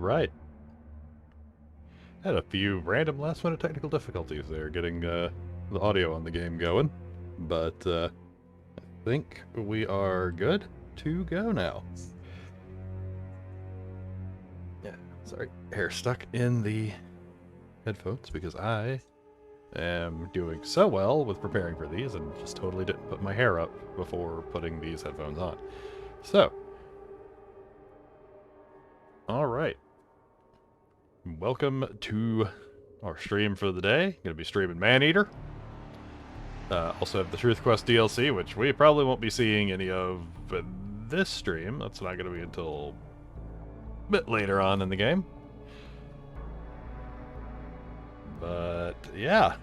right. Had a few random last-minute technical difficulties there getting the audio on the game going, but I think we are good to go now. Yeah, sorry, hair stuck in the headphones because I am doing so well with preparing for these and just totally didn't put my hair up before putting these headphones on. So, all right. Welcome to our stream for the day. Gonna be streaming Maneater. Also have the Truth Quest DLC, which we probably won't be seeing any of in this stream. That's not gonna be until a bit later on in the game. But yeah.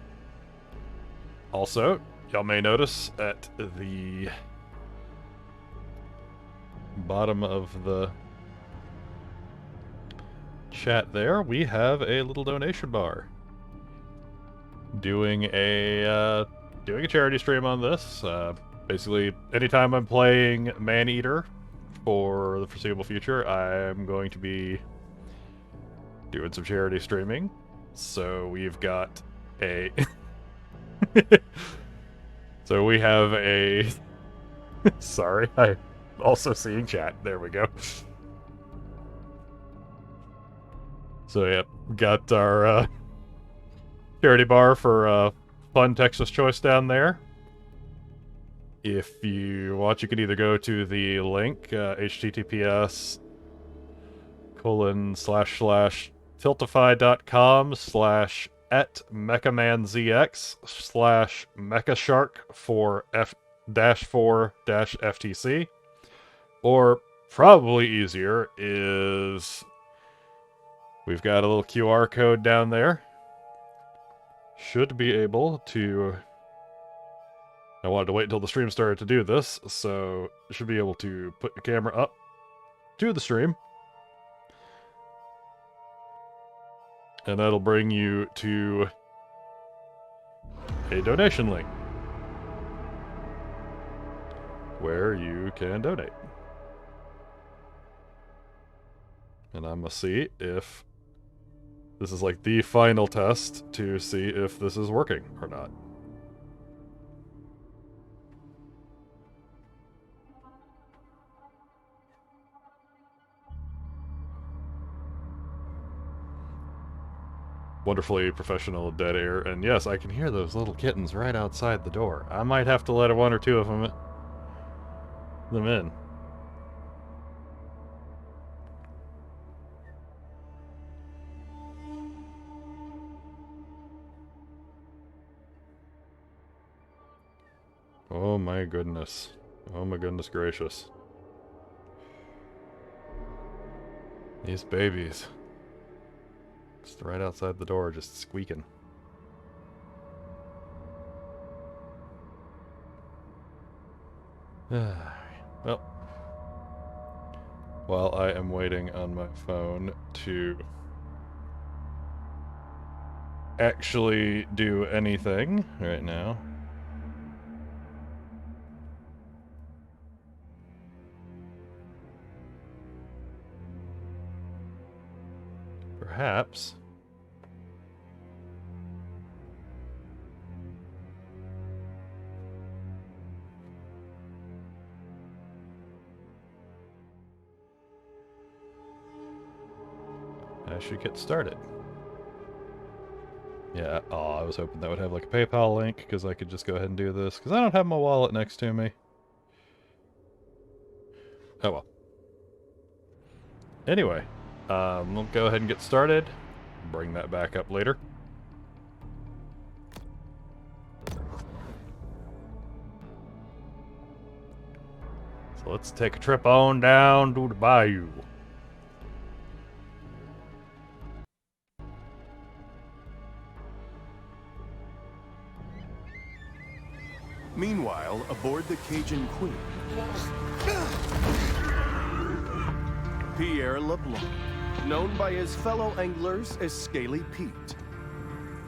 Also, y'all may notice at the bottom of the chat there, we have a little donation bar. Doing a charity stream on this. Basically, anytime I'm playing Maneater for the foreseeable future, I'm going to be doing some charity streaming. So we've got a... So we have a... Sorry, I'm also seeing chat. There we go. So yeah, got our charity bar for Fun Texas Choice down there. If you want, you can either go to the link, https://tiltify.com/@mechamanzx/mechashark for F-4-FTC. Or probably easier is we've got a little QR code down there. Should be able to... I wanted to wait until the stream started to do this, so should be able to put the camera up to the stream. And that'll bring you to a donation link where you can donate. And I'm gonna see if this is like the final test to see if this is working or not. Wonderfully professional dead air, and yes, I can hear those little kittens right outside the door. I might have to let one or two of them in. Oh my goodness. Oh my goodness gracious. These babies. Just right outside the door, just squeaking. Well, while I am waiting on my phone to actually do anything right now, perhaps I should get started. Yeah, oh, I was hoping that would have like a PayPal link, because I could just go ahead and do this, because I don't have my wallet next to me. Oh well. Anyway, we'll go ahead and get started. Bring that back up later. So let's take a trip on down to the bayou. Meanwhile, aboard the Cajun Queen, Pierre LeBlanc, known by his fellow anglers as Scaly Pete.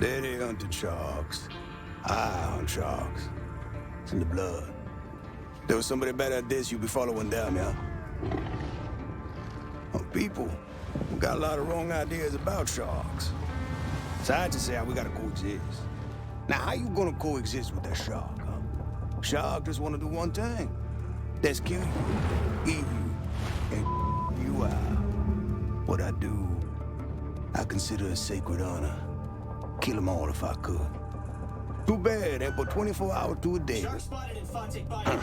Daddy hunted sharks. I hunt sharks. It's in the blood. There was somebody better at this, you be following them, yeah? Oh, people. got a lot of wrong ideas about sharks. So I just say we gotta coexist. Now, how you gonna coexist with that shark, huh? Shark just wanna do one thing. That's kill you, eat you, and you out. What I do, I consider a sacred honor. Kill them all if I could. Too bad, they put 24 hours to a day. Shark spotted in Fontic body.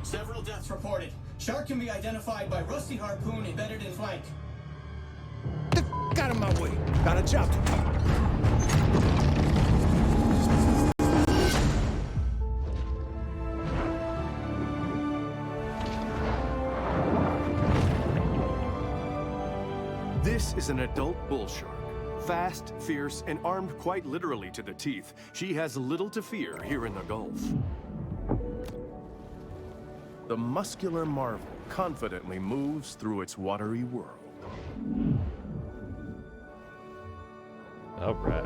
Several deaths reported. Shark can be identified by rusty harpoon embedded in flank. Get out of my way. Got a job to do. This is an adult bull shark. Fast, fierce, and armed quite literally to the teeth. She has little to fear here in the Gulf. The muscular marvel confidently moves through its watery world. All right.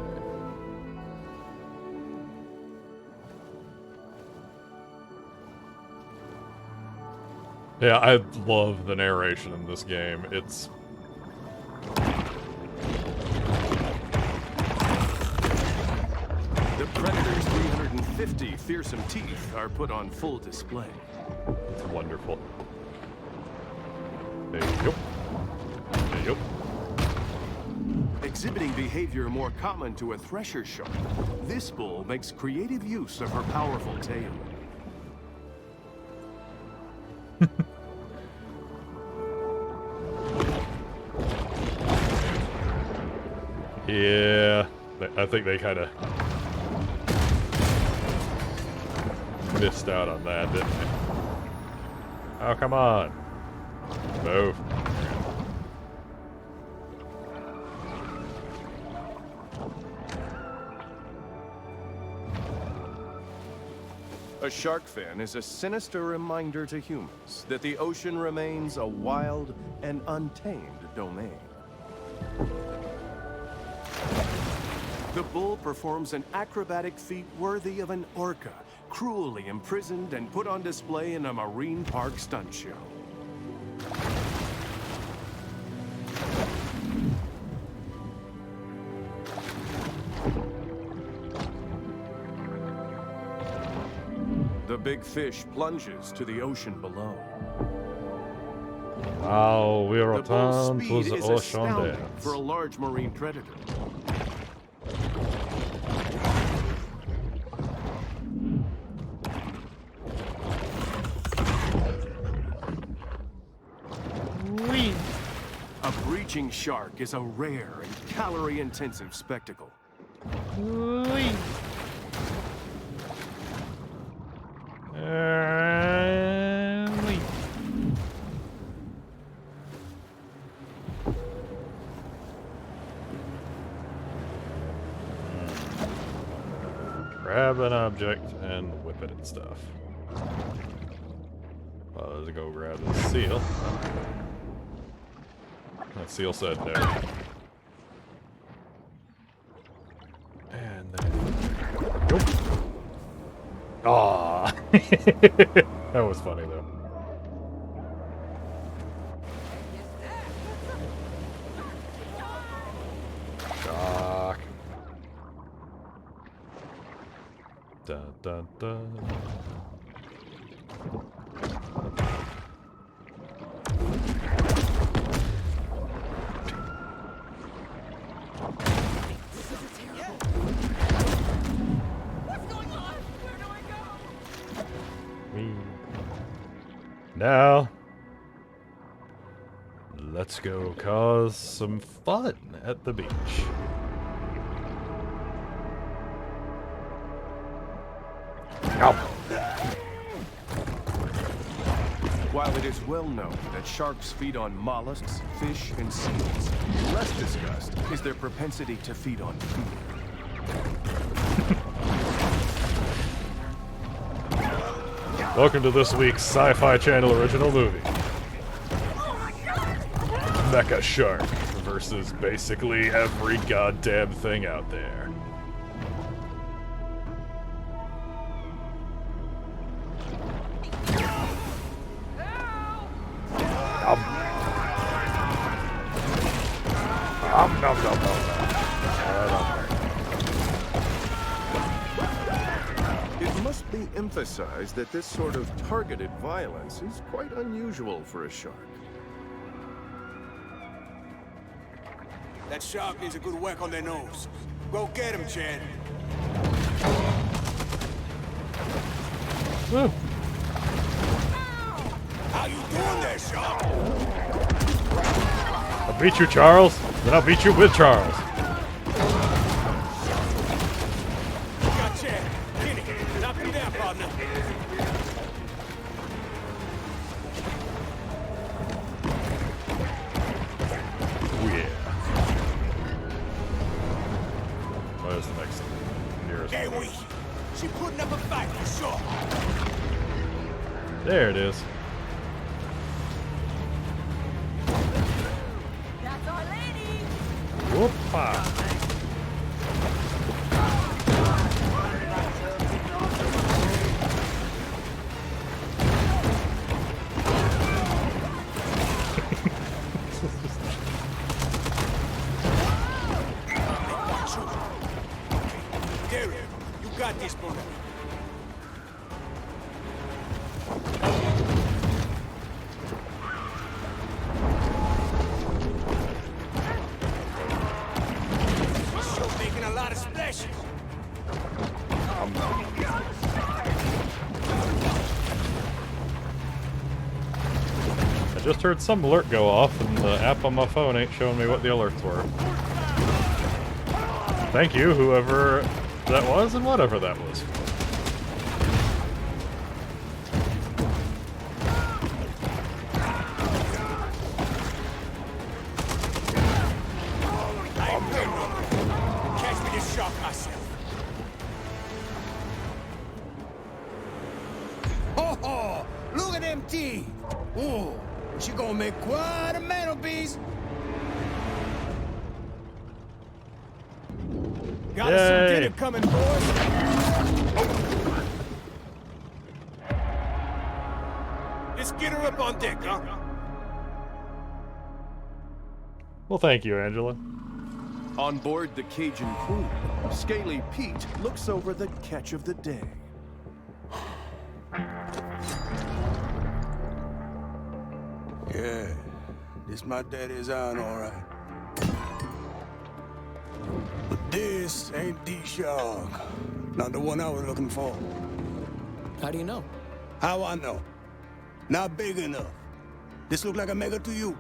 Yeah, I love the narration in this game. It's... The Predator's 350 fearsome teeth are put on full display. It's wonderful. There you go. There you go. Exhibiting behavior more common to a thresher shark, this bull makes creative use of her powerful tail. Yeah, I think they kind of missed out on that, didn't they? Oh, come on. Move. A shark fin is a sinister reminder to humans that the ocean remains a wild and untamed domain. The bull performs an acrobatic feat worthy of an orca, cruelly imprisoned and put on display in a marine park stunt show. The big fish plunges to the ocean below. Now we The bull's return to speed the is ocean astounding dance. for a large marine predator. A breaching shark is a rare and calorie-intensive spectacle. Grab an object and whip it and stuff. Let's go grab the seal. That seal said no. And then... Nope. Aww. That was funny, though. Shock. Dun dun dun. Now, let's go cause some fun at the beach. Ow. While it is well known that sharks feed on mollusks, fish, and seals, less discussed is their propensity to feed on food. Welcome to this week's Sci-Fi Channel original movie. Mecha Shark versus basically every goddamn thing out there. Nom, nom, nom, nom. It must be emphasized that this sort of targeted violence is quite unusual for a shark. That shark needs a good whack on their nose. Go get him, Chad. Woo. How you doing there, shark? I'll beat you, Charles. Then I'll beat you with Charles. Got Chad. Kenny, knock him down, partner. Oh, yeah. Where's the next nearest Hey, one? we. She putting up a fight for sure. There it is. That's our lady. Whoopa. Derek, you got this, brother. Sure making a lot of splashes. I just heard some alert go off, and the app on my phone ain't showing me what the alerts were. Thank you, whoever that was and whatever that was. I ain't playing no more. Catch me this shark myself. Oh, look at them teeth. Oh, she gonna make quite a mantelpiece. Got us some Yay. dinner coming, boys. Let's get her up on deck, huh? Well, thank you, Angela. On board the Cajun Queen, Scaly Pete looks over the catch of the day. Yeah, this my daddy's iron, all right. But this ain't the shark. Not the one I was looking for. How do you know? How I know? Not big enough. This look like a Mecha to you?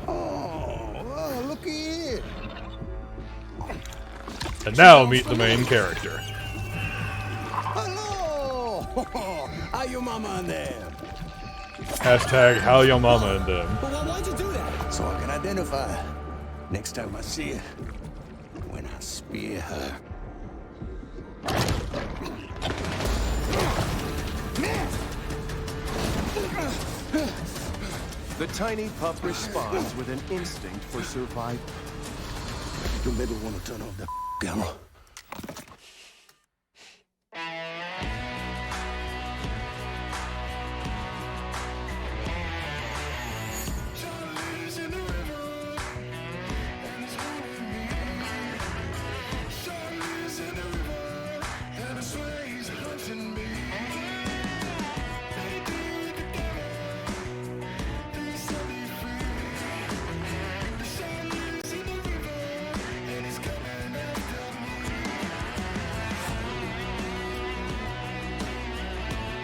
Oh, well, look here. And now meet the main character. Hello! How your mama and them? Hashtag how your mama and them. But why'd you do that? So I can identify next time I see her. When I spear her. The tiny pup responds with an instinct for survival. You maybe want to turn off the camera.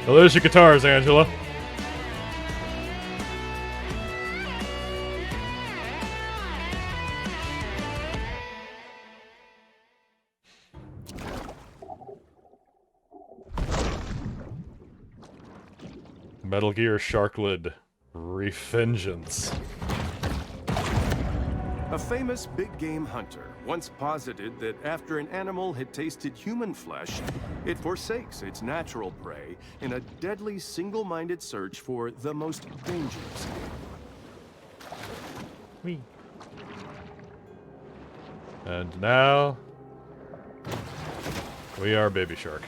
Well, there's your guitars, Angela. Metal Gear Sharklid Revengeance. A famous big game hunter once posited that after an animal had tasted human flesh, it forsakes its natural prey in a deadly single-minded search for the most dangerous game. Whee. And now we are Baby Shark.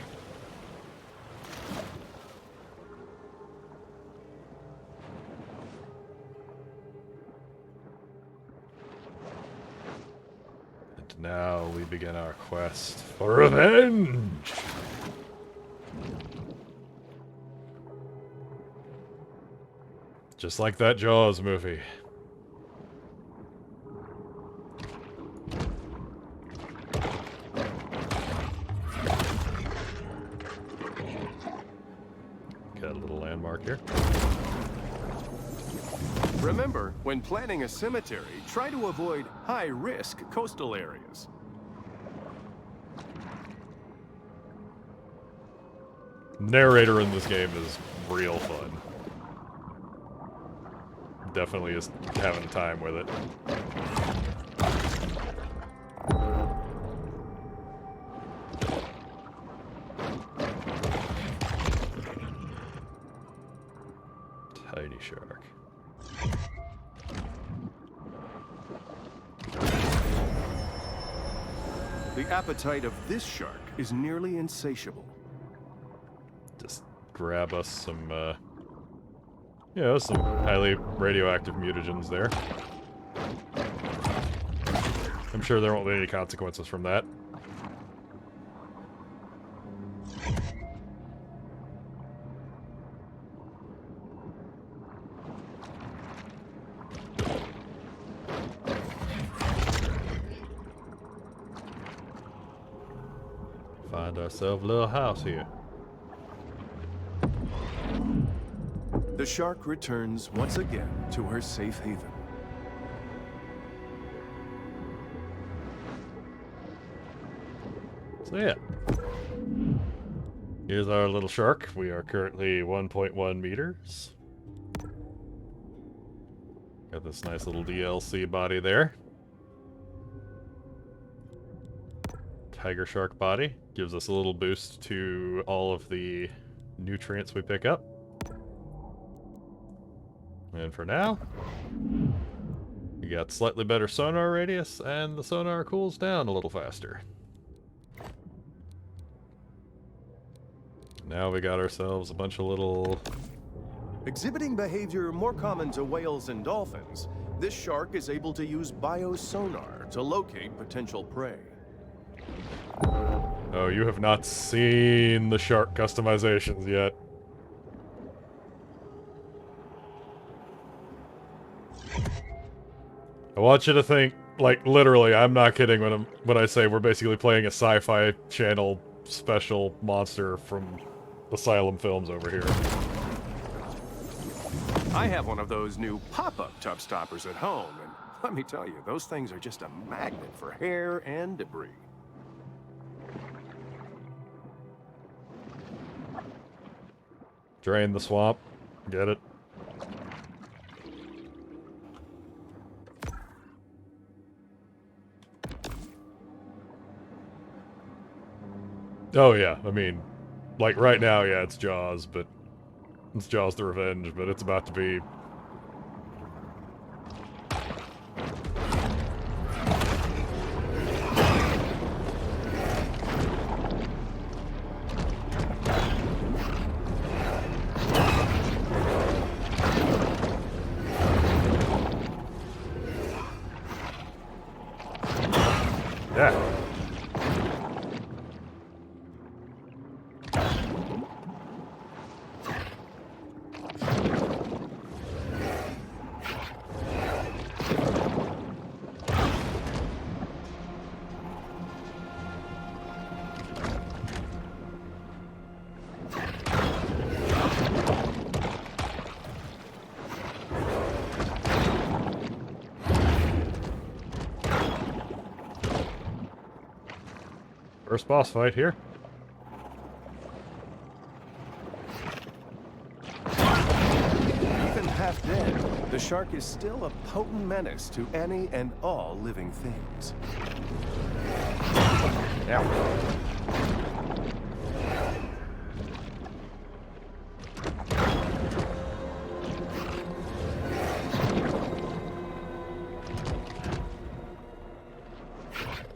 now we begin our quest for revenge! Just like that Jaws movie. Got a little landmark here. Remember, when planning a cemetery, try to avoid high-risk coastal areas. Narrator in this game is real fun. Definitely is having time with it. Tiny shark. The appetite of this shark is nearly insatiable. Just grab us some, you know, some highly radioactive mutagens there. I'm sure there won't be any consequences from that. Find ourselves a little house here. The shark returns once again to her safe haven. So yeah. Here's our little shark. We are currently 1.1 meters. Got this nice little DLC body there. Tiger shark body. Gives us a little boost to all of the nutrients we pick up. And for now, we got slightly better sonar radius, and the sonar cools down a little faster. Now we got ourselves a bunch of little... Exhibiting behavior more common to whales and dolphins, this shark is able to use biosonar to locate potential prey. Oh, you have not seen the shark customizations yet. I want you to think, like, literally, I'm not kidding when I say we're basically playing a sci-fi channel special monster from Asylum Films over here. I have one of those new pop-up tub stoppers at home, and let me tell you, those things are just a magnet for hair and debris. Drain the swamp. Get it? Oh yeah, I mean, like right now, yeah, it's Jaws, but it's Jaws the Revenge, but it's about to be... Yeah. First boss fight here. Even half dead, the shark is still a potent menace to any and all living things. Ow.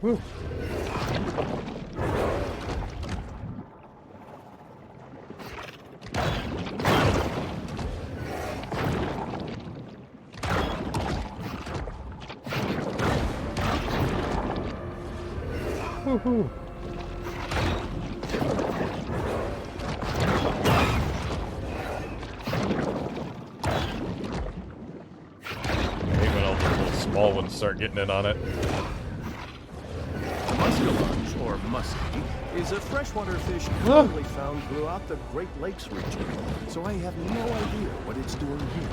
Woo. Woohoo! Maybe when all the little small ones start getting in on it. Muskellunge, or muskie, is a freshwater fish commonly found throughout the Great Lakes region, so I have no idea what it's doing here.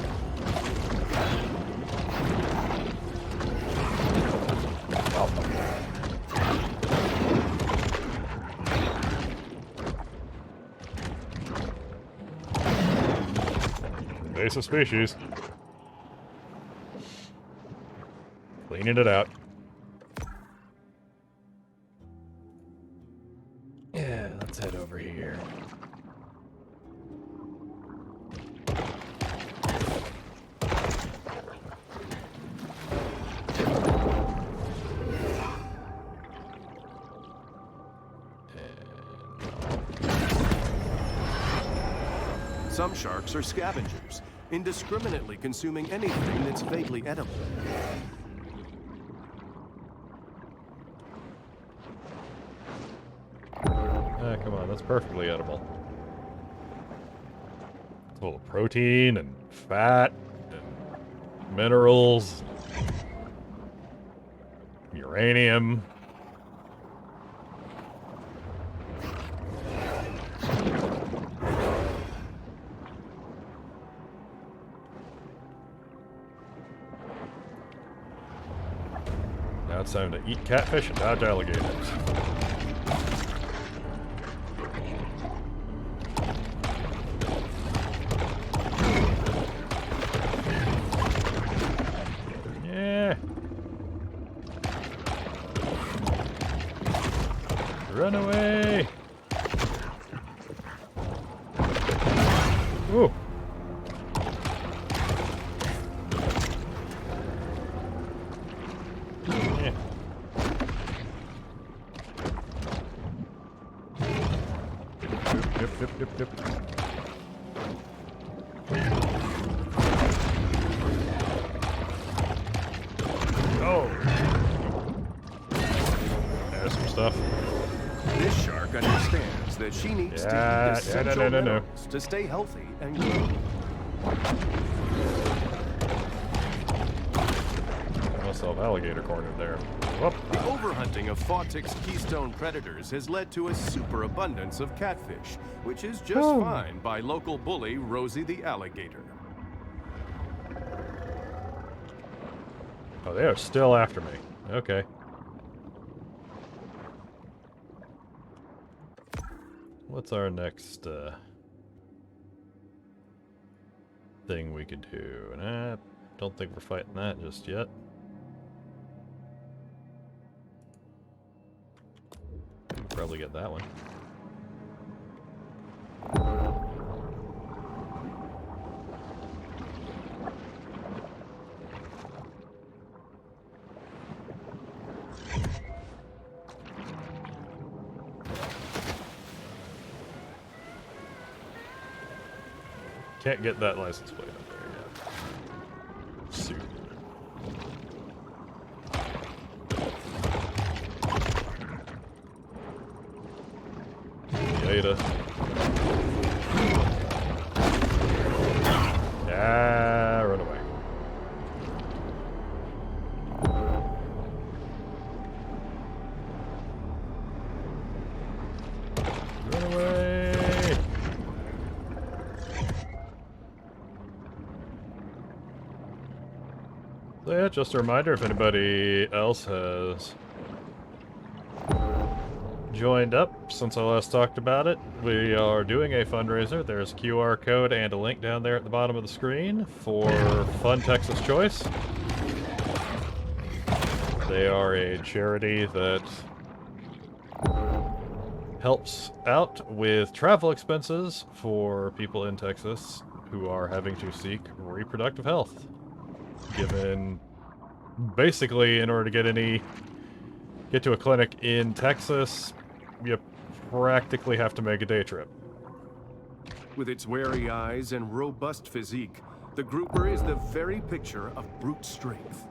Invasive species. Cleaning it out. Yeah, let's head over here. Some sharks are scavengers, indiscriminately consuming anything that's vaguely edible. Ah, come on, that's perfectly edible. It's full of protein and fat and minerals, uranium. Now it's time to eat catfish and dodge alligators. Yeah. Run away. Ooh. Yeah. Yep. Oh. There's some stuff. This shark understands that she needs to eat essential minerals to stay healthy and grow. Myself alligator cornered there. Whoop. The overhunting of Fawtick's keystone predators has led to a superabundance of catfish, which is just fine by local bully Rosie the alligator. Oh, they are still after me. Okay. What's our next thing we could do? Nah, don't think we're fighting that just yet. We'll probably get that one. Can't get that license plate up there yet. Shoot. Later. Ah, run away. Run away. So yeah, just a reminder, if anybody else has joined up since I last talked about it, we are doing a fundraiser. There's a QR code and a link down there at the bottom of the screen for Fun Texas Choice. They are a charity that helps out with travel expenses for people in Texas who are having to seek reproductive health. Given basically, in order to get to a clinic in Texas, you practically have to make a day trip. With its wary eyes and robust physique, the grouper is the very picture of brute strength.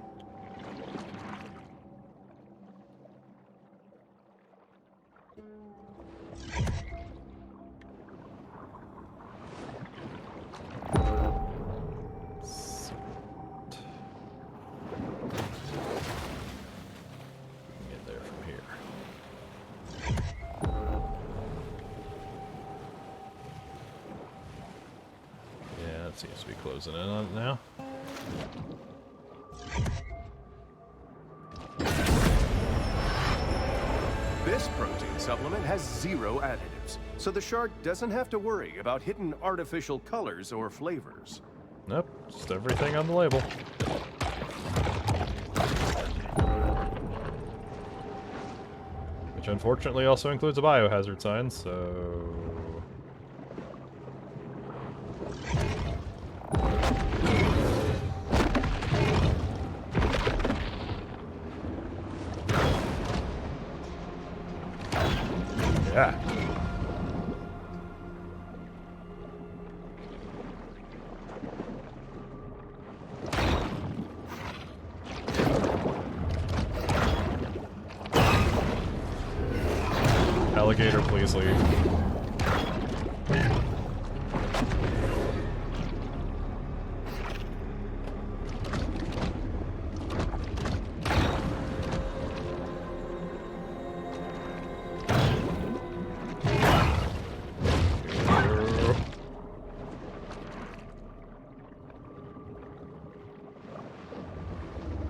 closing in on it now. This protein supplement has 0 additives, so the shark doesn't have to worry about hidden artificial colors or flavors. Nope, just everything on the label. Which unfortunately also includes a biohazard sign, so... Yeah. Alligator, please leave.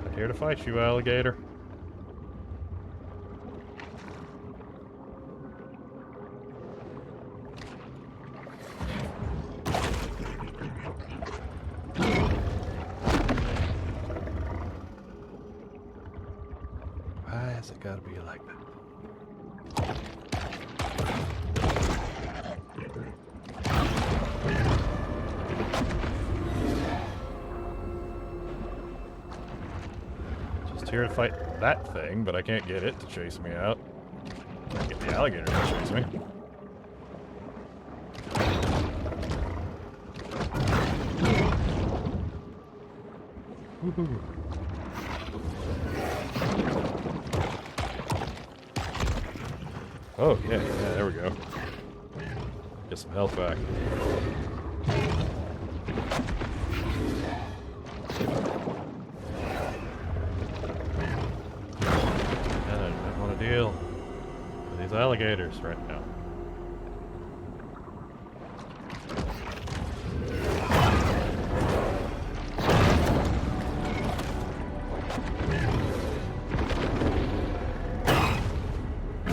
I'm here to fight you, alligator. Why has it gotta be like that? Just here to fight that thing, but I can't get it to chase me out. I can get the alligator to chase me. Woohoo. Oh, yeah, there we go. Get some health back. And I don't want to deal with these alligators right now.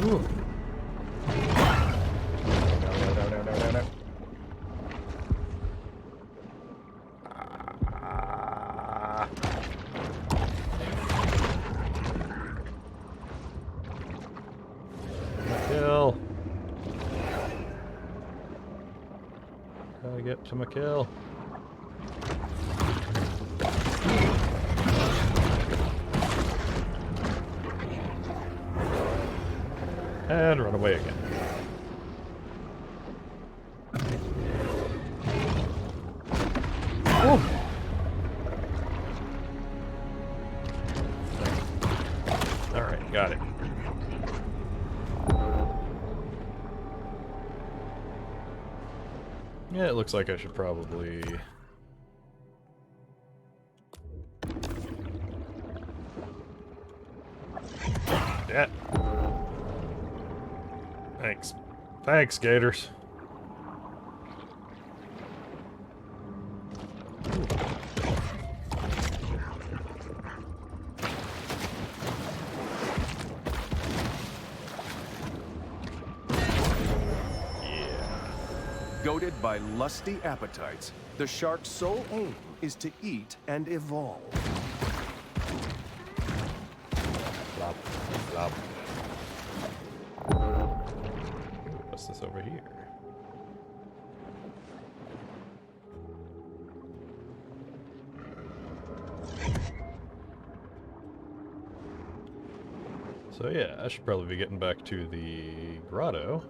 Ooh. No. Kill. Gotta get to my kill. And run away again. Ooh. Alright, got it. Yeah, it looks like I should probably... Yeah. Thanks. Thanks, gators. Goaded by lusty appetites, the shark's sole aim is to eat and evolve. Flop, flop. What's this over here? So yeah, I should probably be getting back to the grotto.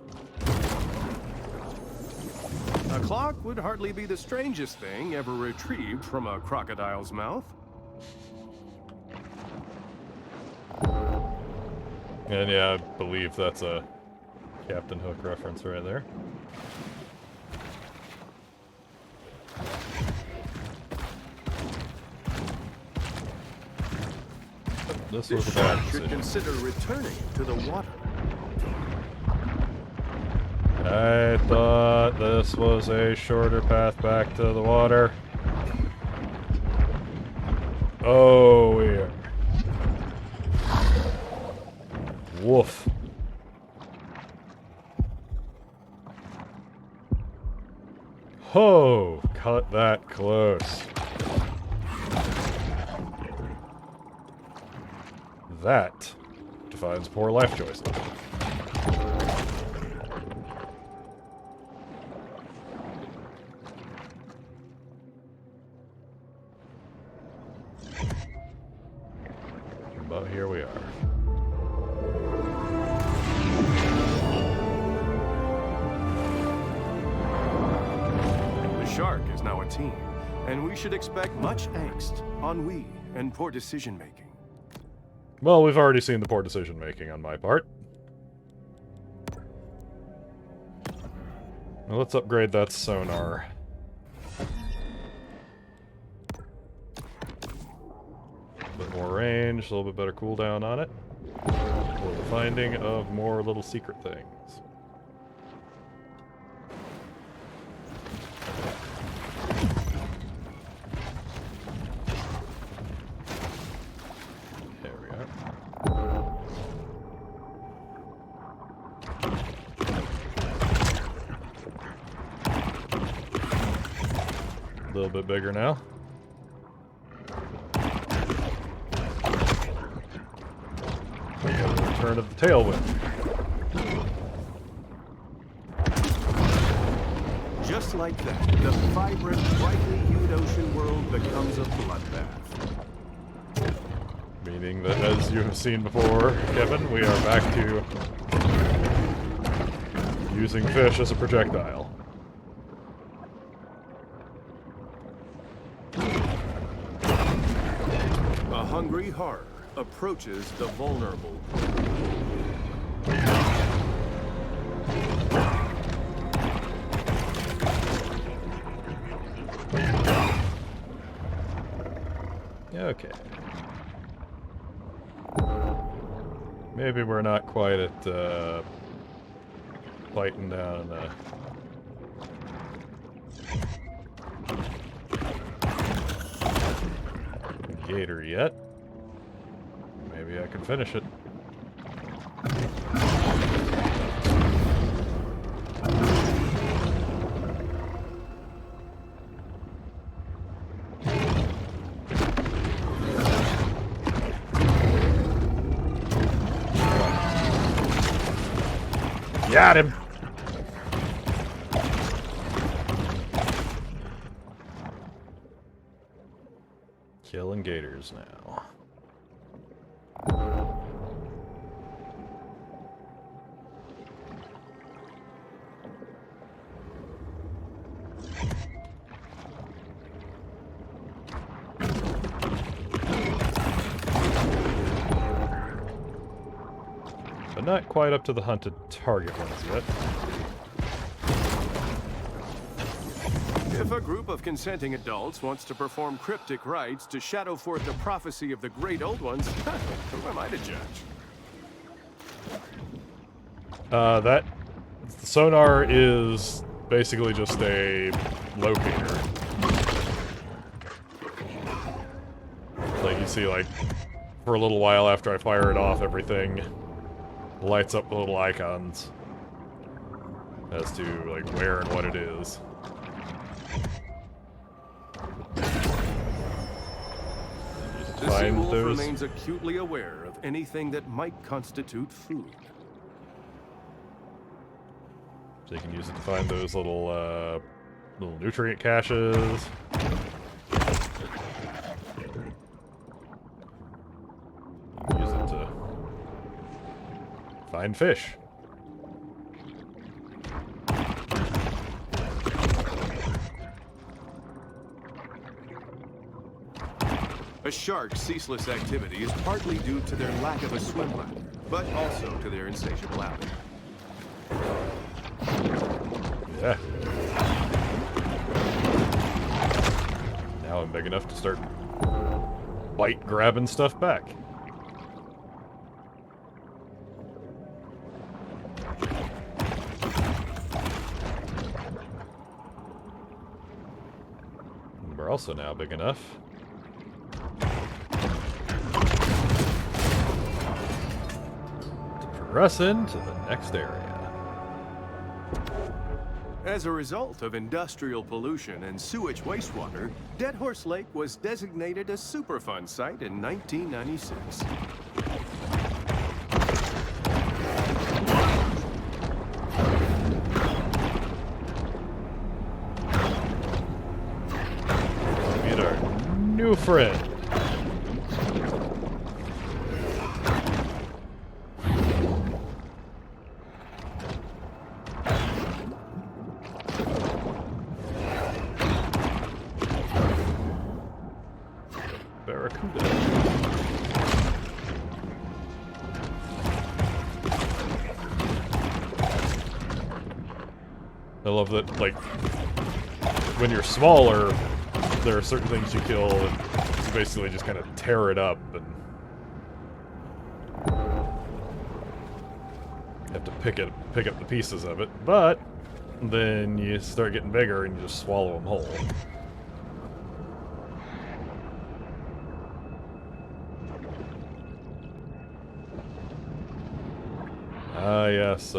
A clock would hardly be the strangest thing ever retrieved from a crocodile's mouth. And yeah, I believe that's a Captain Hook reference right there. But this was a bad Should decision. consider returning to the water. I thought this was a shorter path back to the water. Oh, yeah. Woof. Ho! Cut that close. That defines poor life choices. But here we are. The shark is now a team, and we should expect much angst, ennui, and poor decision-making. Well, we've already seen the poor decision-making on my part. Now let's upgrade that sonar. A bit more range, a little bit better cooldown on it. For the finding of more little secret things. There we are. A little bit bigger now. We have the return of the tailwind. Just like that, the vibrant, brightly hued ocean world becomes a bloodbath. Meaning that, as you have seen before, Kevin, we are back to using fish as a projectile. A hungry horror approaches the vulnerable. Okay. Maybe we're not quite at, fighting down, gator yet. Maybe I can finish it. Got him! Killing gators now. But not quite up to the hunted target ones yet. If a group of consenting adults wants to perform cryptic rites to shadow forth the prophecy of the great old ones, who am I to judge? The sonar is basically just a locator. Like, you see, like, for a little while after I fire it off, everything lights up the little icons as to, like, where and what it is. The Seawolf remains acutely aware of anything that might constitute food. So you can use it to find those little, little nutrient caches. Use it to find fish. A shark's ceaseless activity is partly due to their lack of a swim ladder, but also to their insatiable appetite. Yeah. Now I'm big enough to start grabbing stuff back. And we're also now big enough progressing to the next area. As a result of industrial pollution and sewage wastewater, Dead Horse Lake was designated a Superfund site in 1996. Meet our new friend. I love that, like, when you're smaller, there are certain things you kill, and you basically just kind of tear it up, and you have to pick up the pieces of it, but then you start getting bigger and you just swallow them whole. Ah, yes,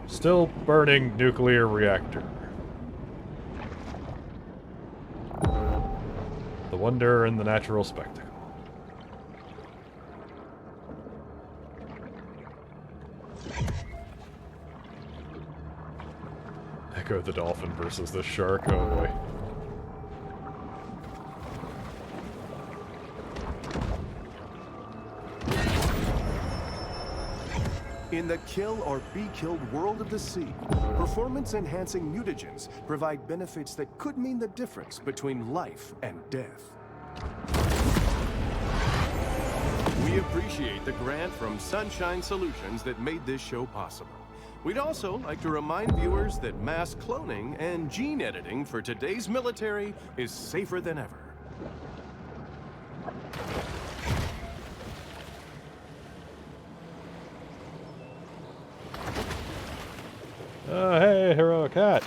still burning nuclear reactor. The wonder and the natural spectacle. Echo the dolphin versus the shark, oh boy. In the kill or be killed world of the sea, performance-enhancing mutagens provide benefits that could mean the difference between life and death. We appreciate the grant from Sunshine Solutions that made this show possible. We'd also like to remind viewers that mass cloning and gene editing for today's military is safer than ever. Oh, hey, heroic cat.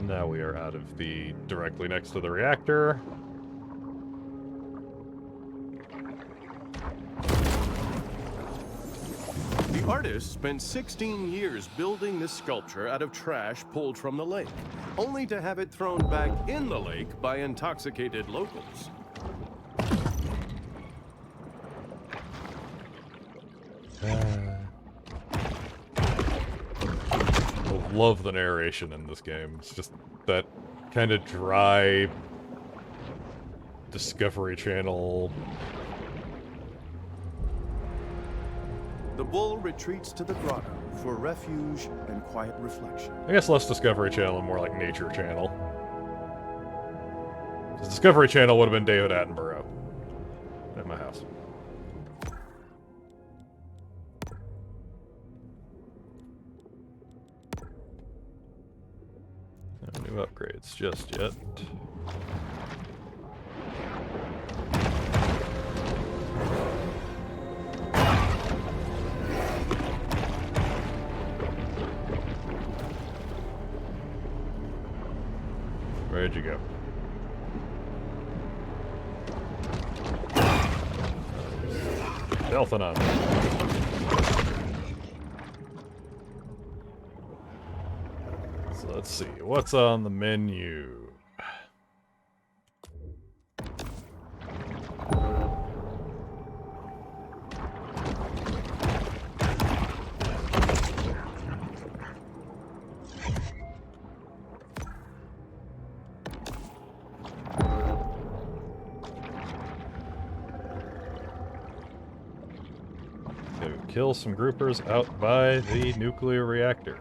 Now we are out of the directly next to the reactor. The artist spent 16 years building this sculpture out of trash pulled from the lake, only to have it thrown back in the lake by intoxicated locals. I love the narration in this game. It's just that kind of dry Discovery Channel. The bull retreats to the grotto for refuge and quiet reflection. I guess less Discovery Channel and more like Nature Channel. Because Discovery Channel would have been David Attenborough at my house. No new upgrades just yet. Where'd you go? Stealthing on. So let's see, what's on the menu? Kill some groupers out by the nuclear reactor.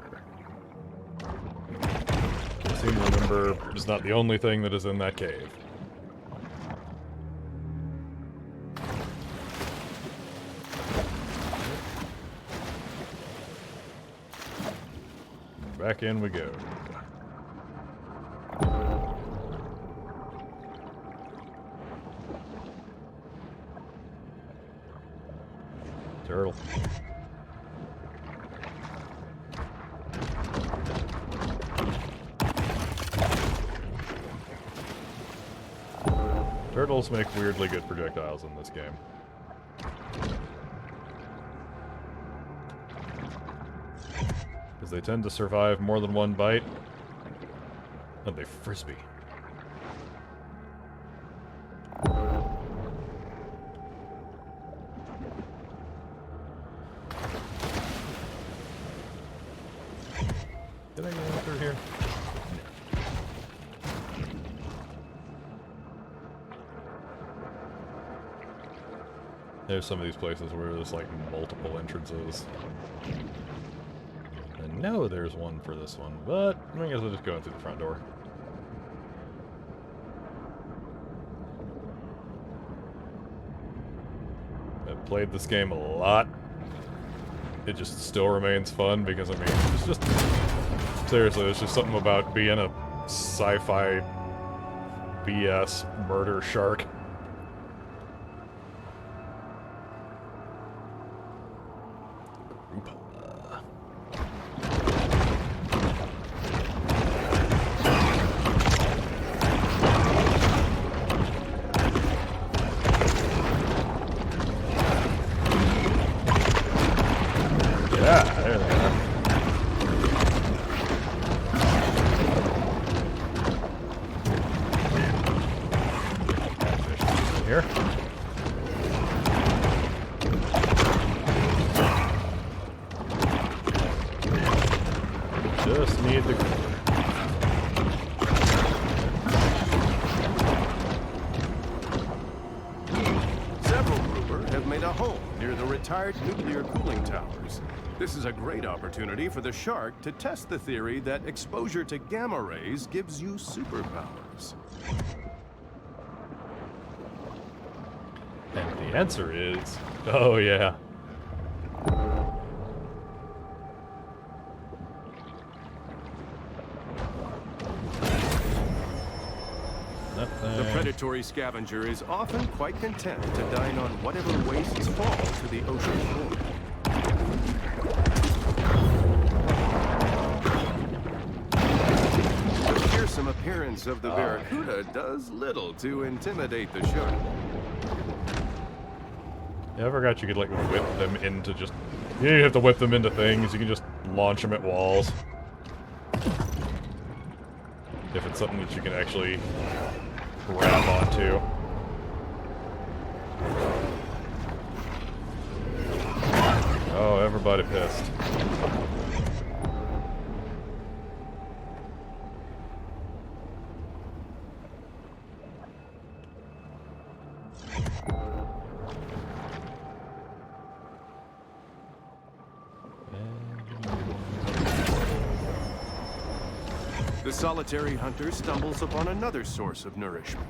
I seem to remember it's not the only thing that is in that cave. Back in we go. Turtle. Turtles make weirdly good projectiles in this game. Because they tend to survive more than one bite. And they frisbee. Did I go through here? There's some of these places where there's like multiple entrances. I know there's one for this one, but I guess I'll just go in through the front door. I've played this game a lot. It just still remains fun because, I mean, it's just... Seriously, there's just something about being a sci-fi BS murder shark. Yeah, there they are. Here. Just need the... Several grouper have made a home near the retired nuclear cooling towers. This is a great opportunity for the shark to test the theory that exposure to gamma rays gives you superpowers. And the answer is... Oh, yeah. The predatory scavenger is often quite content to dine on whatever wastes fall to the ocean floor. The fearsome appearance of the barracuda does little to intimidate the shark. Yeah, I forgot you could, like, whip them into just... You don't have to whip them into things, you can just launch them at walls. If it's something that you can actually grab onto. Oh, everybody pissed. The solitary hunter stumbles upon another source of nourishment.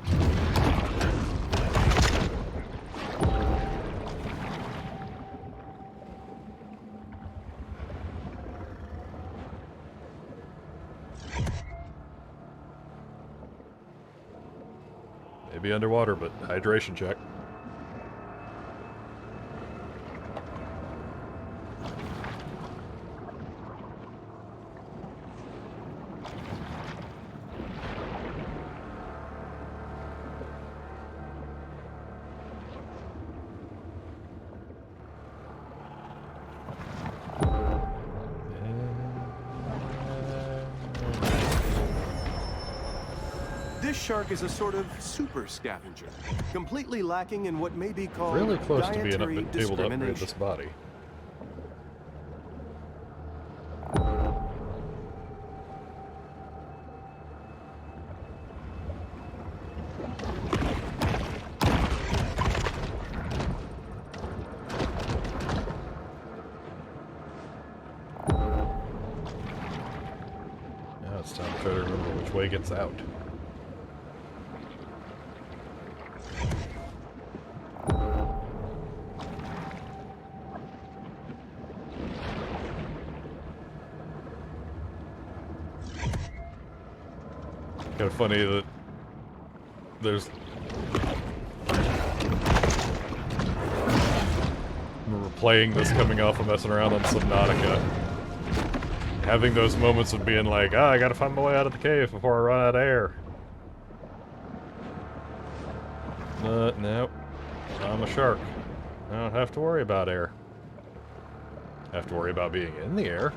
Maybe underwater, but hydration check. This shark is a sort of super scavenger, completely lacking in what may be called Really close to being dietary able to upgrade this discrimination. body. Now it's time to try to remember which way gets out. Kind of funny that there's... I remember playing this coming off of messing around on Subnautica. Having those moments of being like, I gotta find my way out of the cave before I run out of air. No. I'm a shark. I don't have to worry about air. I have to worry about being in the air.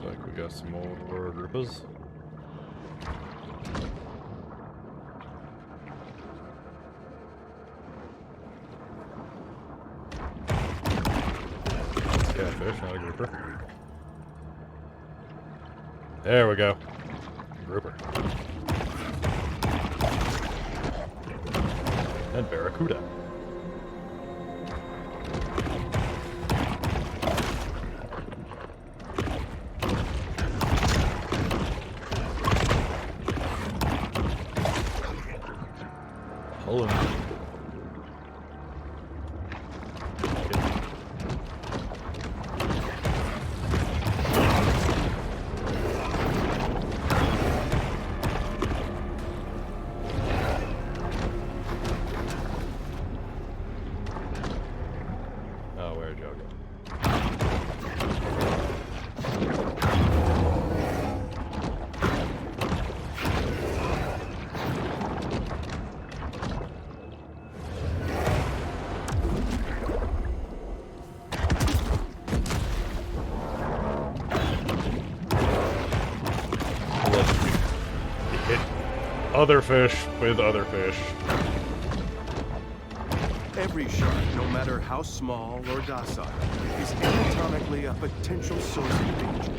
Like we got some more groupers. Catfish, not a grouper. There we go. Grouper. And barracuda. Hold on. Oh, we're joking. Other fish with other fish. Every shark, no matter how small or docile, is anatomically a potential source of danger.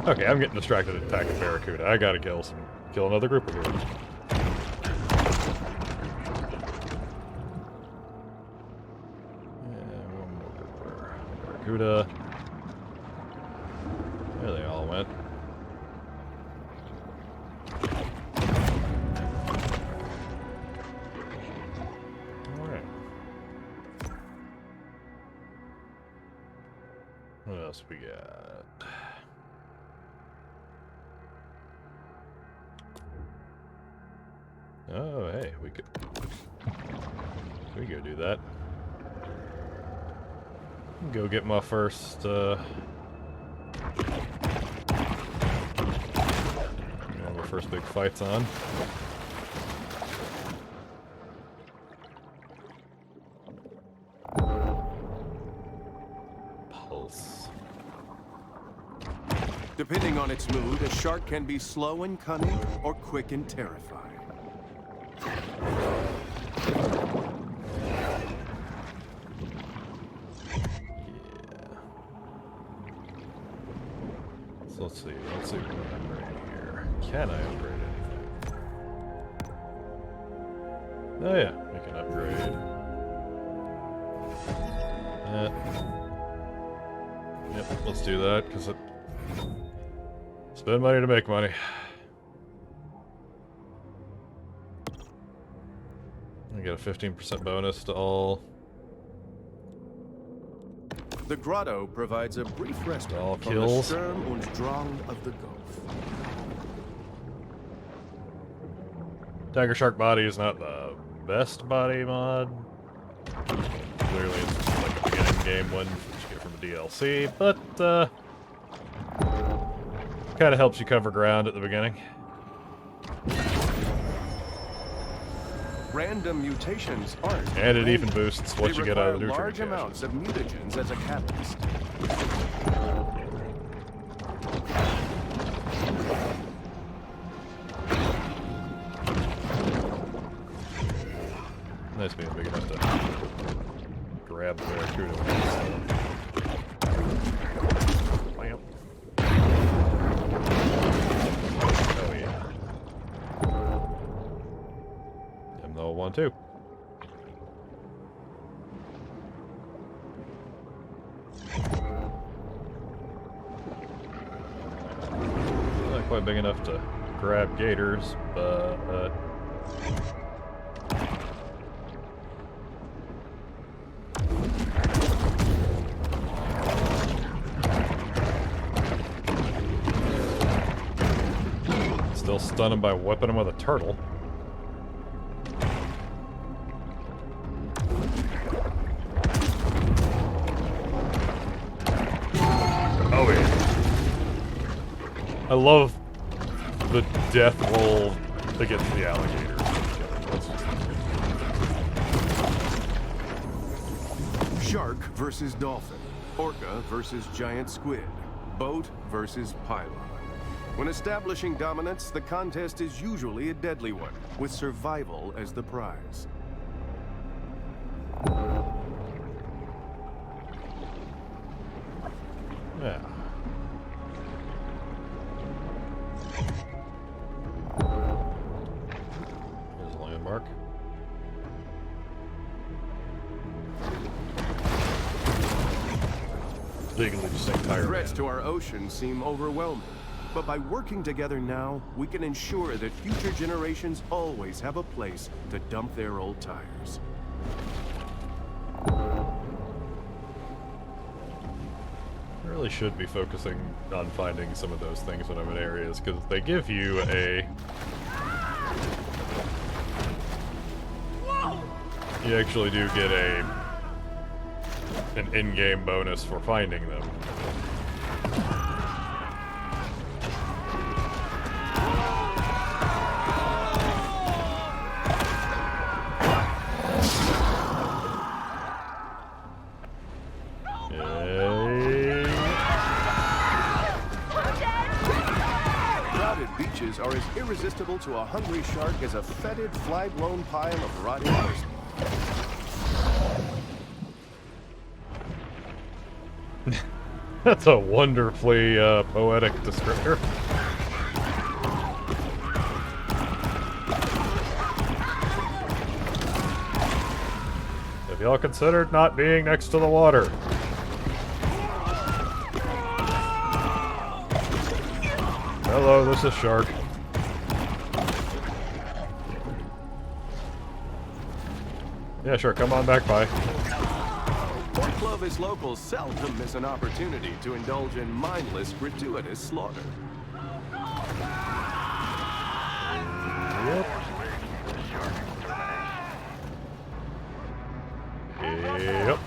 Okay, I'm getting distracted attacking barracuda. I gotta kill another group of here. Barracuda. There they all went. Alright. What else we got? Oh, hey, we could go do that. Go get my first, my first big fight's on. Pulse. Depending on its mood, a shark can be slow and cunning or quick and terrifying. So let's see what I upgrade here. Can I upgrade anything? Oh yeah, we can upgrade that. Yep, let's do that, because it... Spend money to make money. I get a 15% bonus to all... The grotto provides a brief respite All from kills. the Sturm und Drang of the Gulf. Tiger Shark body is not the best body mod. Clearly it's just like a beginning game one that you get from the DLC, but kind of helps you cover ground at the beginning. Random mutations aren't. And it even boosts what They you get out of the require nutrient large caches. amounts of mutagens as a catalyst. Nice being big enough to grab the barracuda. Bam. Oh yeah. Them the one too. quite big enough to grab gators, but... Still stun him by whipping him with a turtle. Oh yeah. I love the death roll against the alligator. Shark versus dolphin. Orca versus giant squid. Boat versus pylon. When establishing dominance, the contest is usually a deadly one, with survival as the prize. Yeah. Here's a landmark. Legally just entire Threats to our ocean seem overwhelming. But by working together now, we can ensure that future generations always have a place to dump their old tires. I really should be focusing on finding some of those things when I'm in areas, because they give you a... You actually do get an in-game bonus for finding them. Beaches are as irresistible to a hungry shark as a fetid, fly-blown pile of rotting horse. That's a wonderfully poetic descriptor. Have y'all considered not being next to the water? Hello, this is Shark. Yeah, sure, come on back by. Port Clovis locals seldom miss an opportunity to indulge in mindless, gratuitous slaughter. Yep. Yep.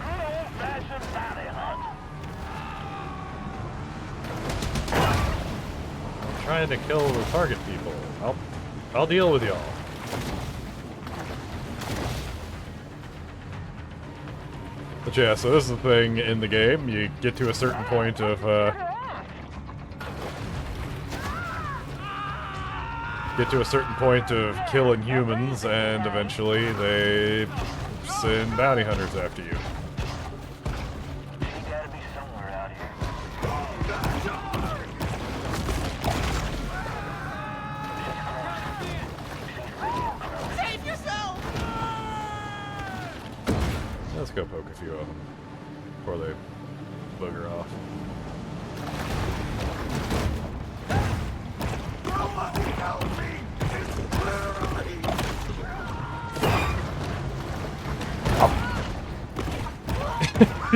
Trying to kill the target people. I'll deal with y'all. But yeah, so this is the thing in the game. You get to a certain point of killing humans, and eventually they send bounty hunters after you. Let's go poke a few of them before they booger off.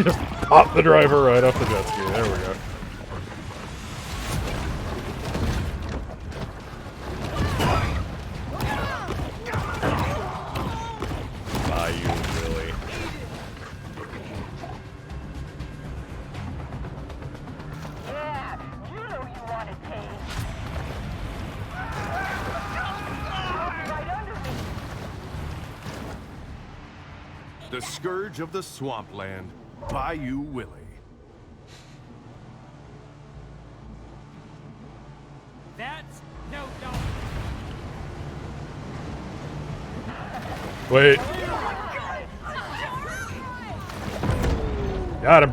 Just pop the driver right off the jet ski. There we go. The scourge of the swampland, Bayou Willie. That's no dog. Wait. Got him.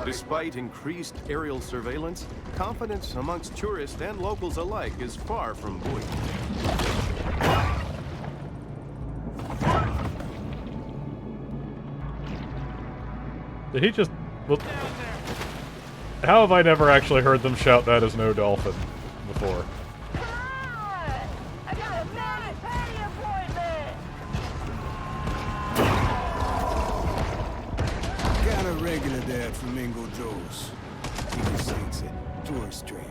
Despite increased aerial surveillance, confidence amongst tourists and locals alike is far from buoyant. Did he just... Well, how have I never actually heard them shout that as no dolphin? before. I got a mani-pedi appointment! Kinda regular there at Flamingo Joe's. He just thinks it. Tourist trap.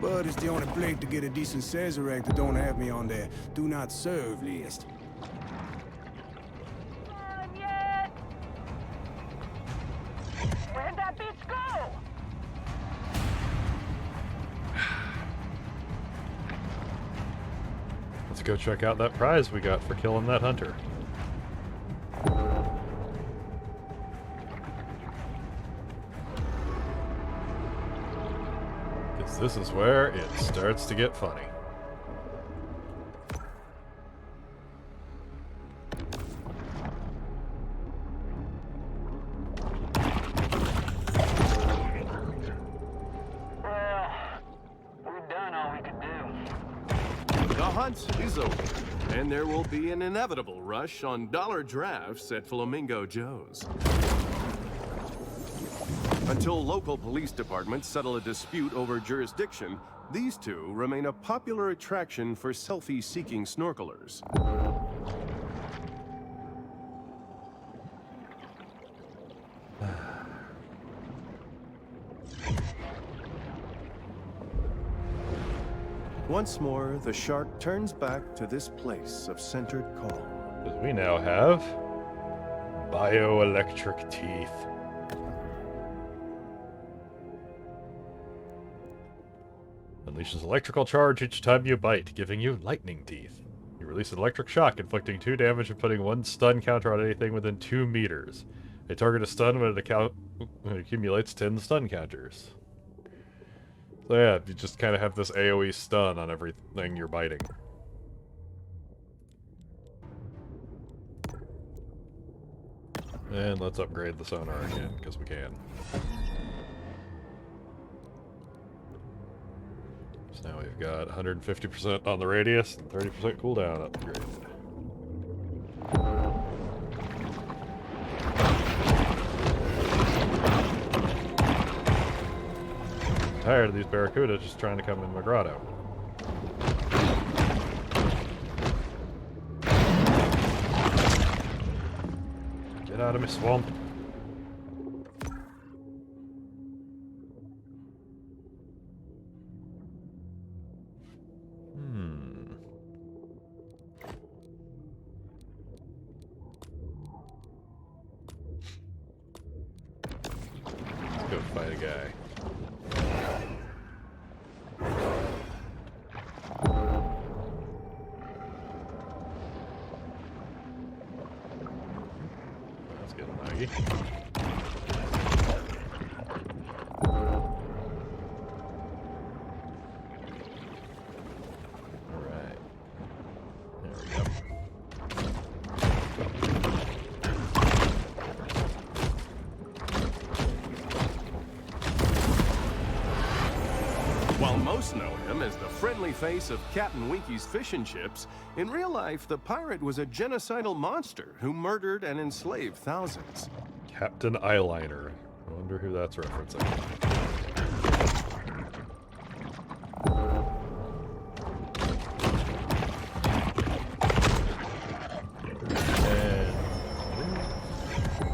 But it's the only place to get a decent Sazerac that don't have me on their do not serve list. Done yet? Where'd that bitch go? Let's go check out that prize we got for killing that hunter. Because this is where it starts to get funny. Well, we've done all we could do. The hunt is over, and there will be an inevitable rush on dollar drafts at Flamingo Joe's. Until local police departments settle a dispute over jurisdiction, these two remain a popular attraction for selfie-seeking snorkelers. Once more, the shark turns back to this place of centered calm. Because we now have bioelectric teeth. Unleashes electrical charge each time you bite, giving you lightning teeth. You release an electric shock, inflicting 2 damage and putting 1 stun counter on anything within 2 meters. A target is stunned when it accumulates 10 stun counters. So yeah, you just kind of have this AoE stun on everything you're biting. And let's upgrade the sonar again, because we can. So now we've got 150% on the radius and 30% cooldown upgrade. Tired of these barracudas just trying to come in my grotto. Get out of my swamp. Let's go fight a guy. Let's get a Maggie. Alright. There we go. While most know him as the friendly face of Captain Winky's Fish and Chips, in real life, the pirate was a genocidal monster who murdered and enslaved thousands. Captain Eyeliner. I wonder who that's referencing.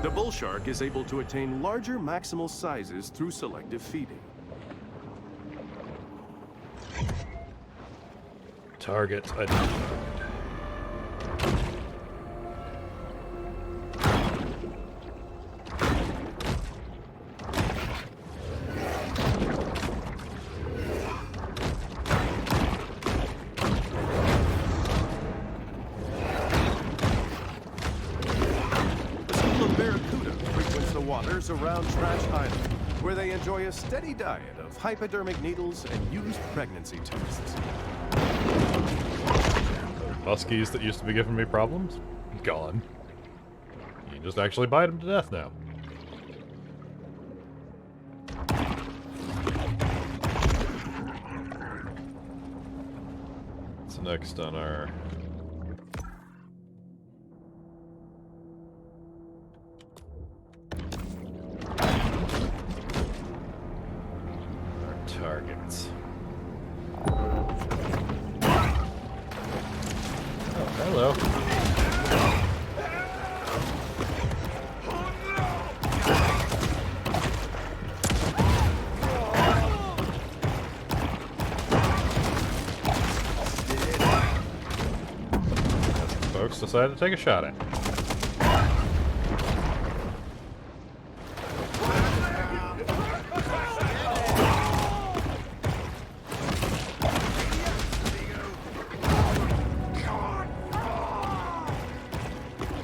The bull shark is able to attain larger maximal sizes through selective feeding. Target identified. The school of barracuda frequents the waters around Trash Island, where they enjoy a steady diet of hypodermic needles and used pregnancy tests. Muskies that used to be giving me problems? Gone. You can just actually bite them to death now. What's next on our... targets? Hello. Folks decided to take a shot at.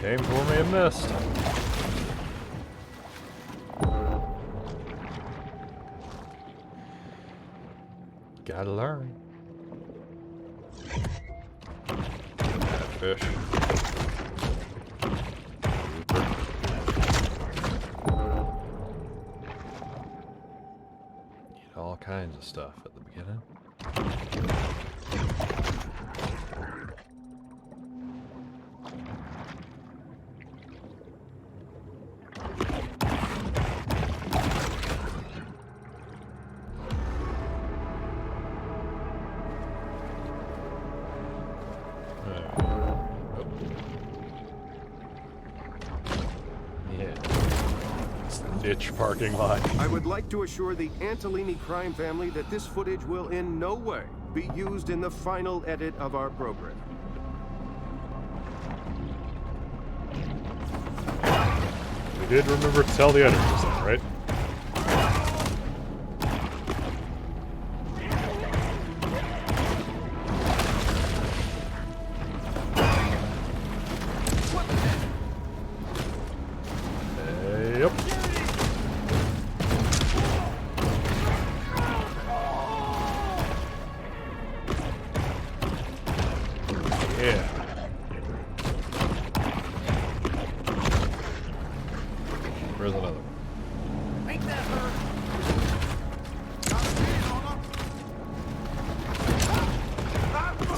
Came for me and missed. Gotta learn. Fish. Need all kinds of stuff at the beginning. Ditch parking lot. I would like to assure the Antolini crime family that this footage will in no way be used in the final edit of our program. We did remember to tell the editors that, right? Yep. Yeah. Where's another one?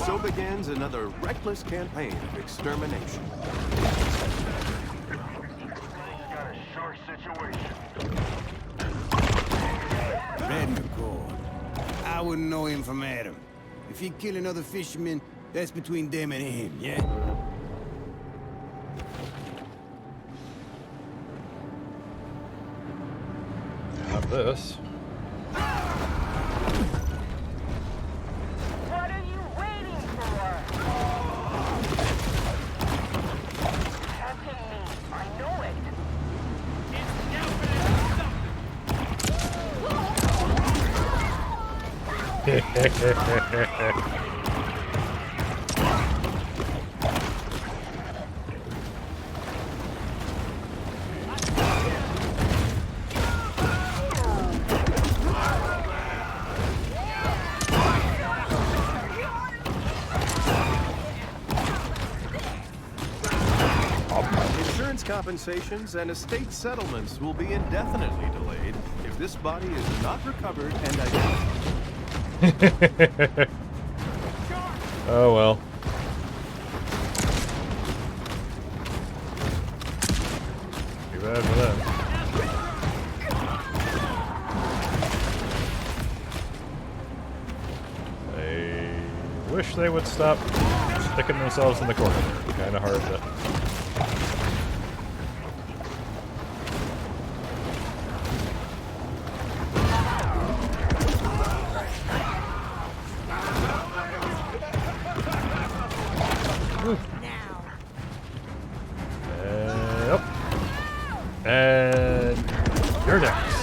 So begins another reckless campaign of extermination. Got a shark situation. Red McCord. I wouldn't know him from Adam. If he kill another fisherman, that's between them and him, yeah? Have this. What are you waiting for? Tempting me. I know it. It's definitely something. Insurance compensations and estate settlements will be indefinitely delayed if this body is not recovered and identified. Oh well. Too bad for them. I wish they would stop sticking themselves in the corner. Kind of hard to. Yep. And you're next.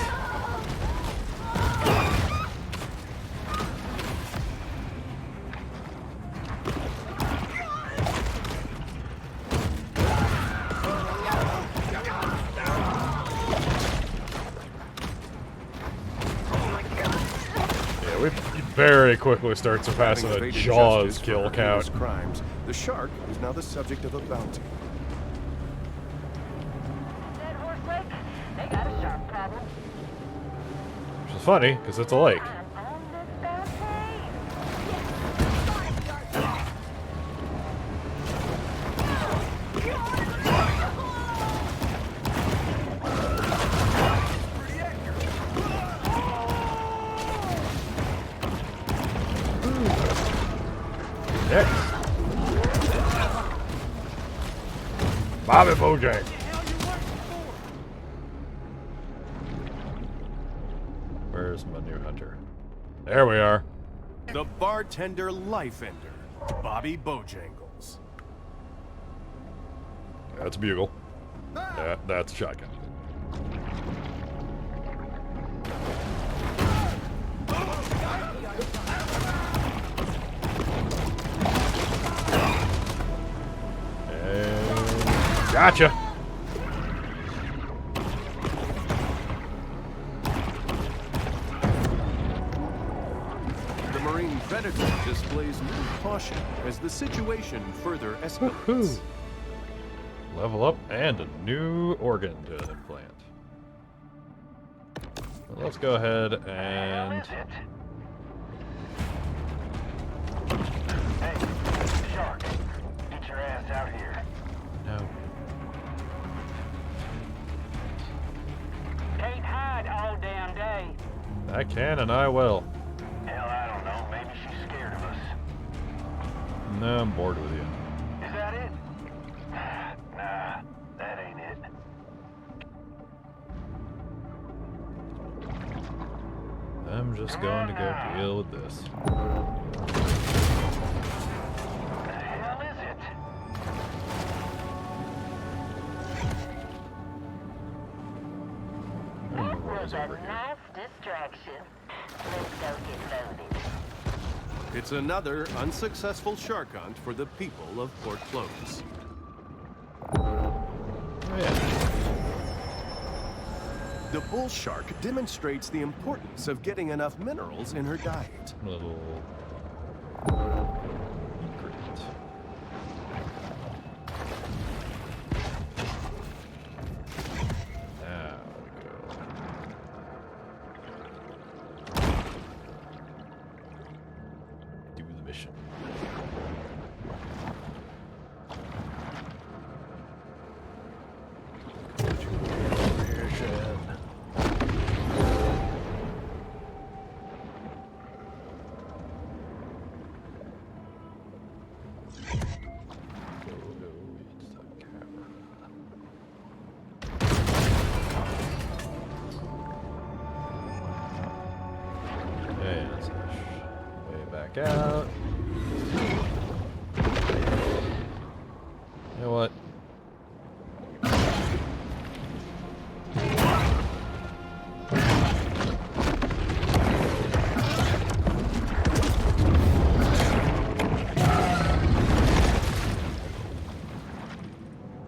Yeah, we very quickly start surpassing Having a evaded Jaws justice kill for heinous count. crimes, the shark is now the subject of a bounty. Dead Horse Lake? They got a shark problem. Which is funny, because it's a lake. I'm on this bad train. Next. Bobby Bojangles. Where's my new hunter? There we are. The bartender life ender, Bobby Bojangles. That's a bugle. That's a shotgun. And gotcha. The Marine Predator displays new caution as the situation further escalates. Woohoo. Level up and a new organ to implant. Well, let's go ahead Hell and... is it? Hey, Shark, get your ass out here. No. Can't hide all damn day. I can and I will. Hell, I don't know. Maybe she's scared of us. No, I'm bored with you. Is that it? Nah, that ain't it. I'm just going to go deal with this. The hell is it? That Was a nice distraction. Let's go get loaded. It's another unsuccessful shark hunt for the people of Port Clovis. Oh, yeah. The bull shark demonstrates the importance of getting enough minerals in her diet. Little ingredient. Now we go. Do the mission. Way back out. You know what?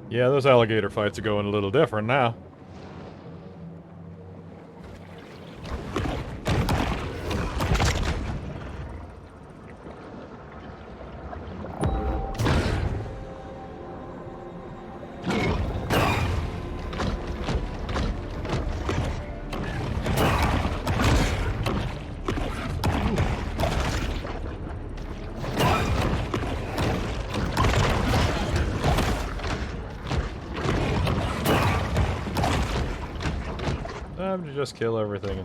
Yeah, those alligator fights are going a little different now. Time to just kill everything.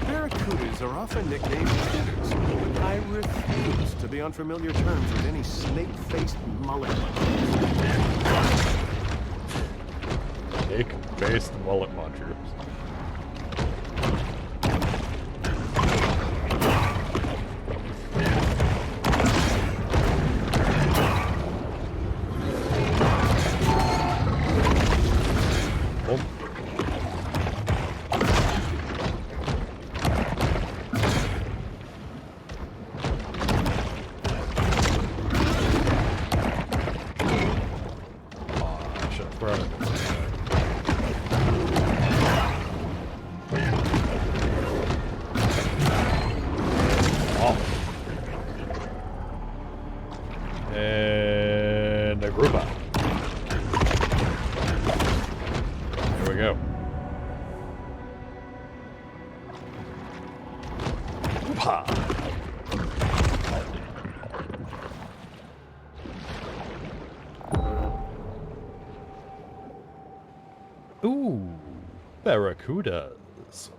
Barracudas are often nicknamed shooters, but I refuse to be on familiar terms with any snake-faced mullet. Snake-based mullet munchers. And a group up. There we go. Oop-ha. Ooh, barracudas. is.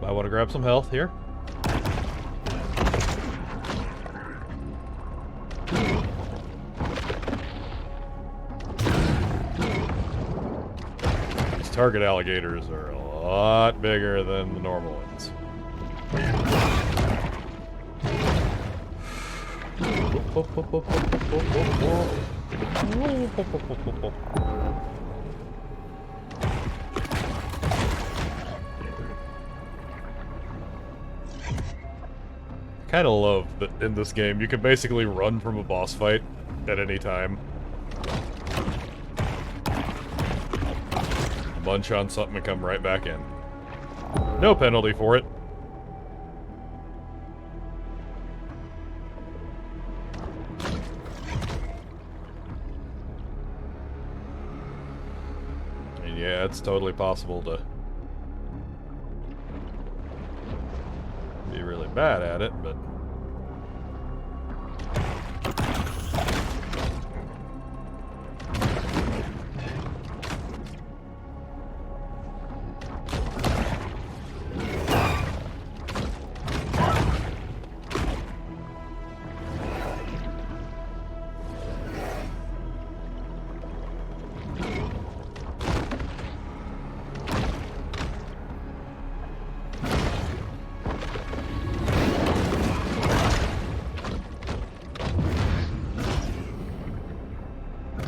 I want to grab some health here. These target alligators are a lot bigger than the normal ones. I kind of love that in this game you can basically run from a boss fight at any time. Munch on something and come right back in. No penalty for it. And yeah, it's totally possible to be really bad at it, but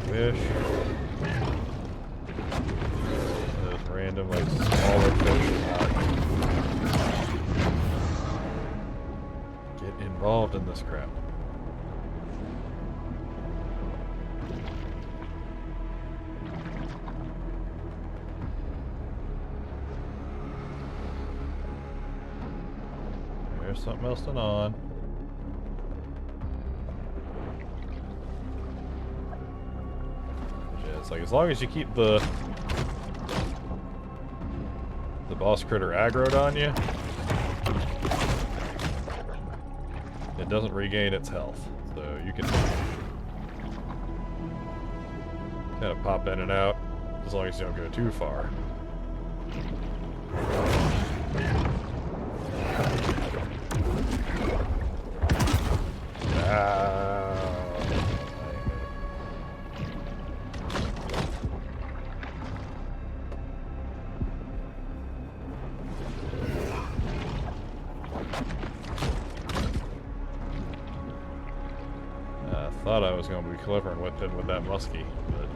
fish. Those random, like, smaller fish. Get involved in this crap. There's something else to gnaw on. It's like, as long as you keep the boss critter aggroed on you, it doesn't regain its health. So you can kind of pop in and out, as long as you don't go too far. I thought I was going to be clever and whipped in with that muskie, but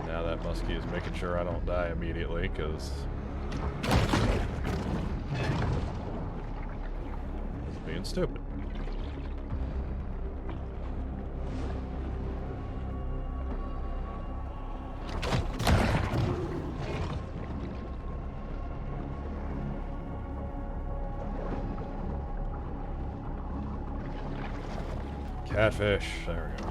now that muskie is making sure I don't die immediately, because it's being stupid. Catfish. There we go.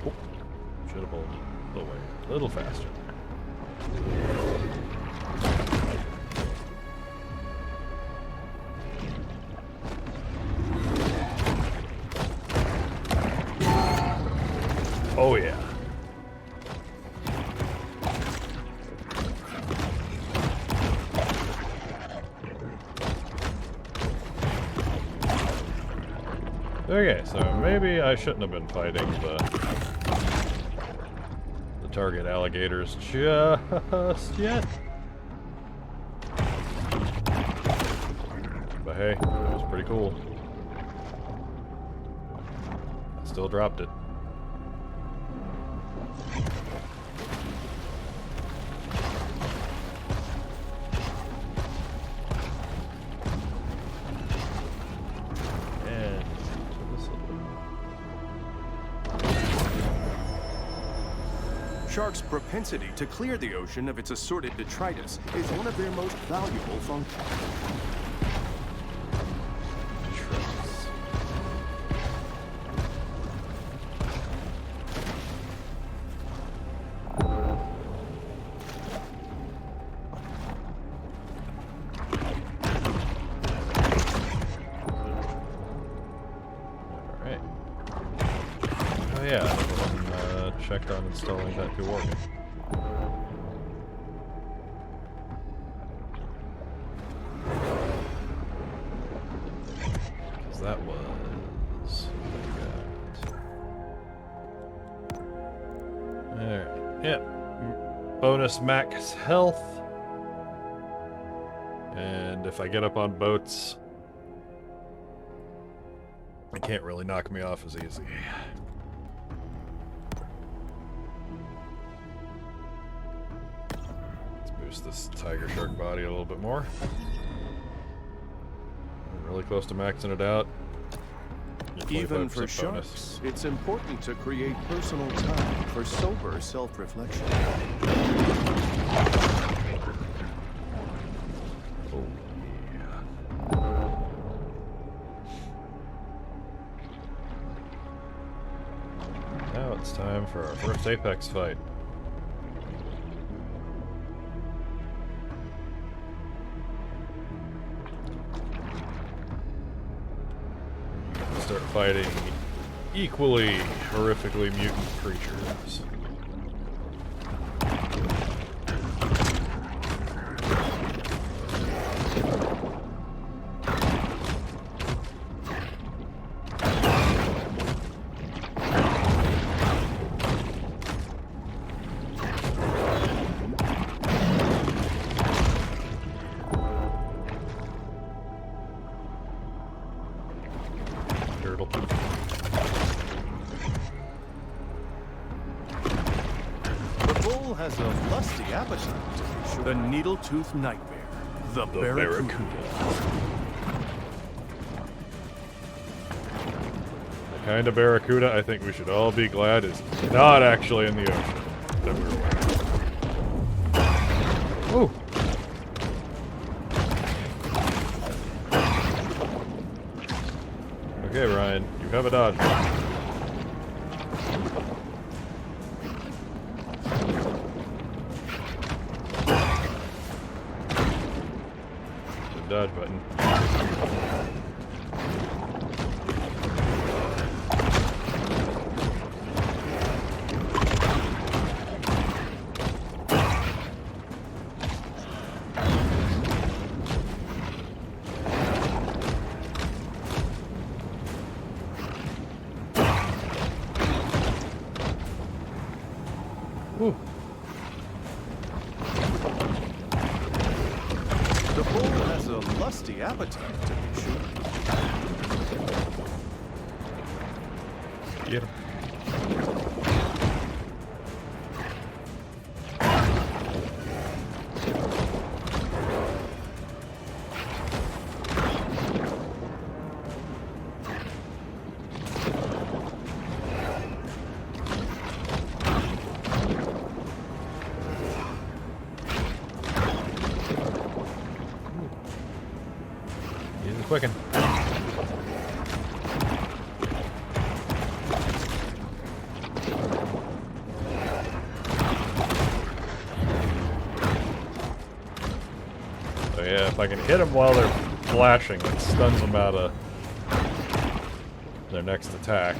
Oh, should have pulled the way a little faster. Oh yeah. Okay, so maybe I shouldn't have been fighting the target alligators just yet. But hey, it was pretty cool. Still dropped it. Sharks' propensity to clear the ocean of its assorted detritus is one of their most valuable functions. Alright. Oh yeah, check on installing that new organ. Because that was... Alright, yep. Bonus max health. And if I get up on boats, it can't really knock me off as easy. Let's boost this tiger shark body a little bit more. I'm really close to maxing it out. Even 25% for bonus. sharks, it's important to create personal time for sober self-reflection. Oh, yeah. Now it's time for our first Apex fight. Start fighting equally horrifically mutant creatures. Turtle. The bull has a lusty appetite, to be sure. The needle-toothed nightmare, the barracuda. The kind of barracuda I think we should all be glad is not actually in the ocean that we were wearing. Ooh. Okay, Ryan, you have a dodge. The dodge button. Ooh. The bull has a lusty appetite, to be sure. Get him. He's a quicken. So yeah, if I can hit them while they're flashing, it stuns them out of their next attack.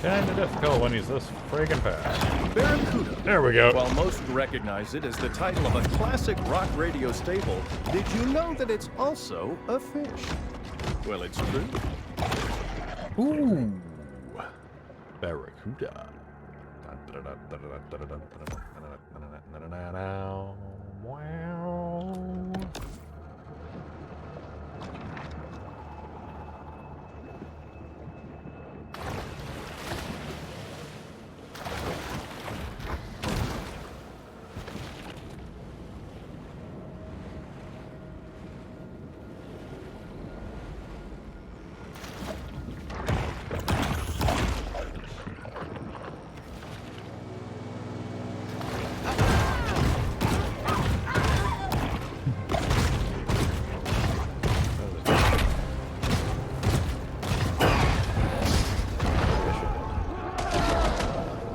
Kinda difficult when he's this friggin' fast. Barracuda. There we go. While most recognize it as the title of a classic rock radio staple, did you know that it's also a fish? Well, it's true. Ooh. Barracuda. Wow.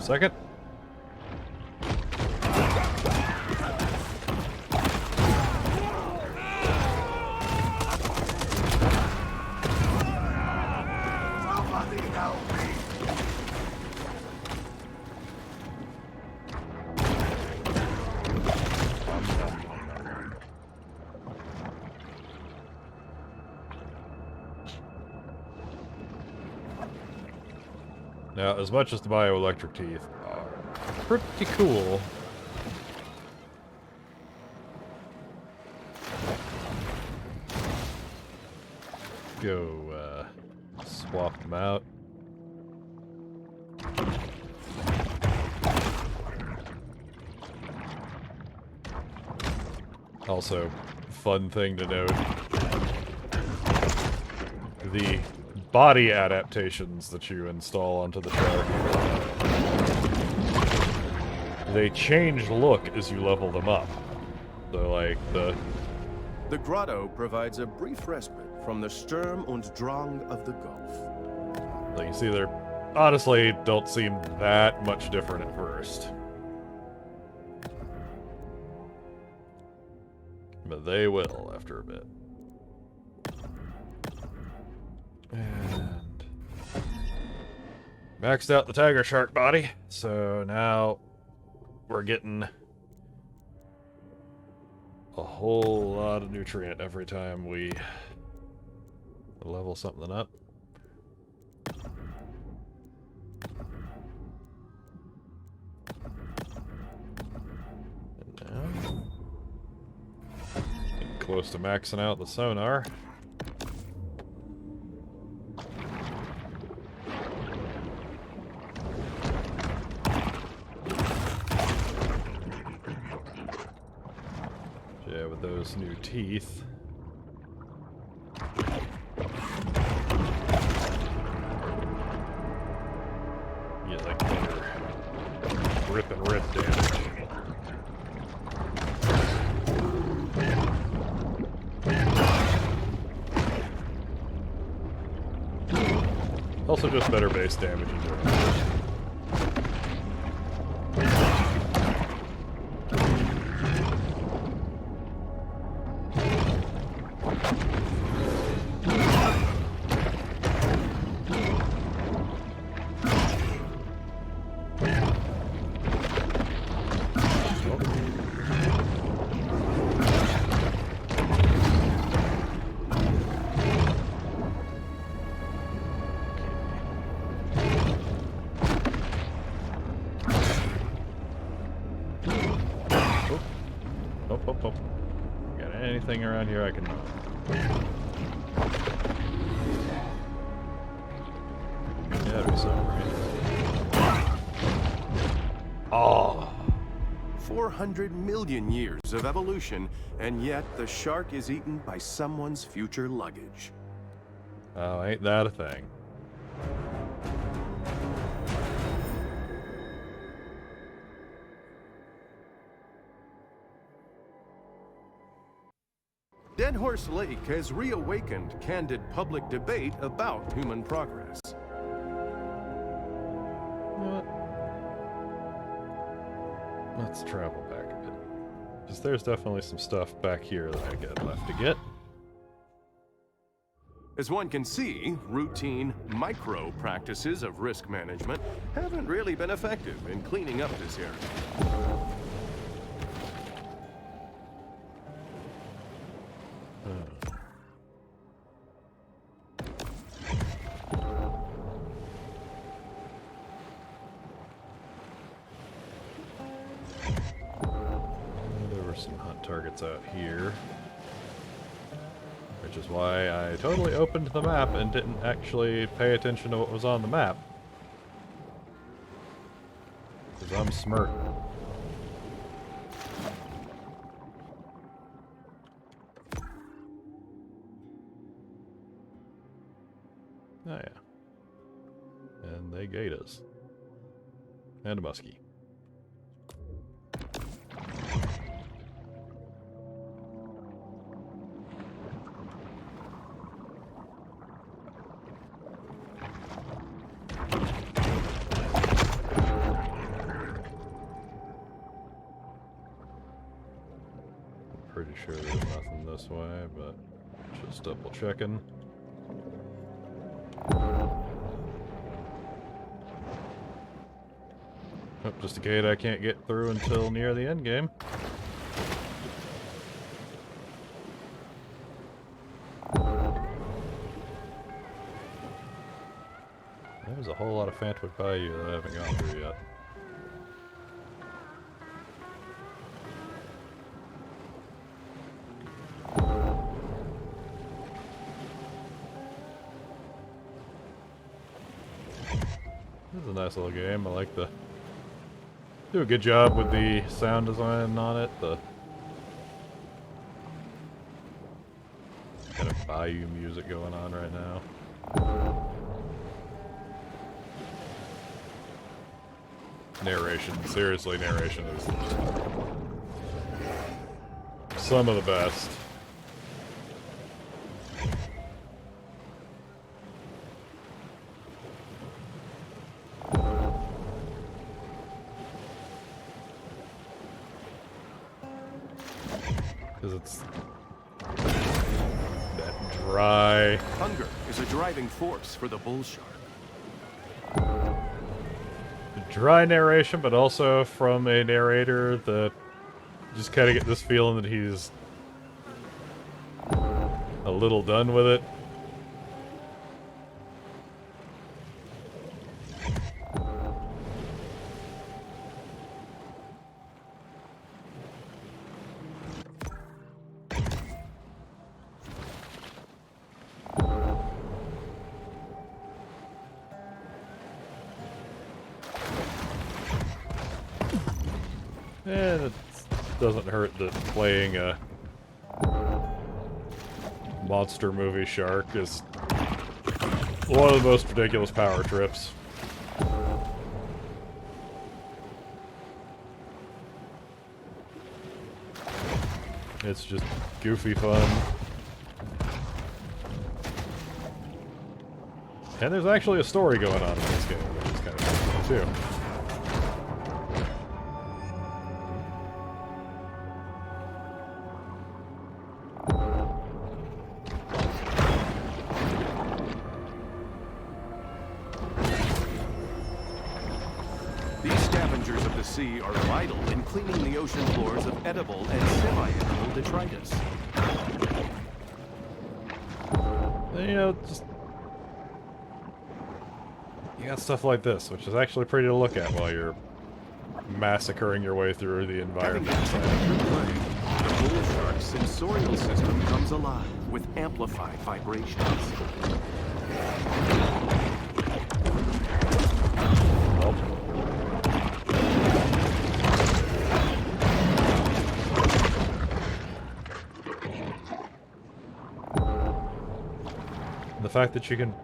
second. Now, as much as the bioelectric teeth are pretty cool, go swap them out. Also, fun thing to note, the body adaptations that you install onto the shark, they change look as you level them up. So like The grotto provides a brief respite from the Sturm und Drang of the Gulf. like you see, they're honestly don't seem that much different at first. But they will after a bit. And maxed out the tiger shark body, so now we're getting a whole lot of nutrient every time we level something up. And now, getting close to maxing out the sonar. Yeah, with those new teeth. Yeah, like better rip and rip damage. Also just better base damage in general. Oh. Got anything around here I can... Yeah, there's some, right? Oh! 400 million years of evolution, and yet the shark is eaten by someone's future luggage. Oh, ain't that a thing. Dead Horse Lake has reawakened candid public debate about human progress. What? Let's travel back a bit. Because there's definitely some stuff back here that I got left to get. As one can see, routine, micro practices of risk management haven't really been effective in cleaning up this area. There were some hunt targets out here. Which is why I totally opened the map and didn't actually pay attention to what was on the map. Because I'm smart. Oh yeah. And they gate us. And a muskie. Pretty sure there's nothing this way, but just double checking. Oh, just a gate I can't get through until near the end game. There's a whole lot of Fantwood Bayou that I haven't gone through yet. This is a nice little game. I like the... Do a good job with the sound design on it. The kind of bayou music going on right now. Narration. Seriously, narration is some of the best. Because it's that dry... Hunger is a driving force for the bull shark. Dry narration, but also from a narrator that just kind of get this feeling that he's a little done with it. And it doesn't hurt that playing a monster movie shark is one of the most ridiculous power trips. It's just goofy fun. And there's actually a story going on in this game, which is kind of fun too. Sea are vital in cleaning the ocean floors of edible and semi-edible detritus. You know, just... You got stuff like this, which is actually pretty to look at while you're massacring your way through the environment. The bull shark's sensorial system comes alive with amplified vibrations. The fact that you can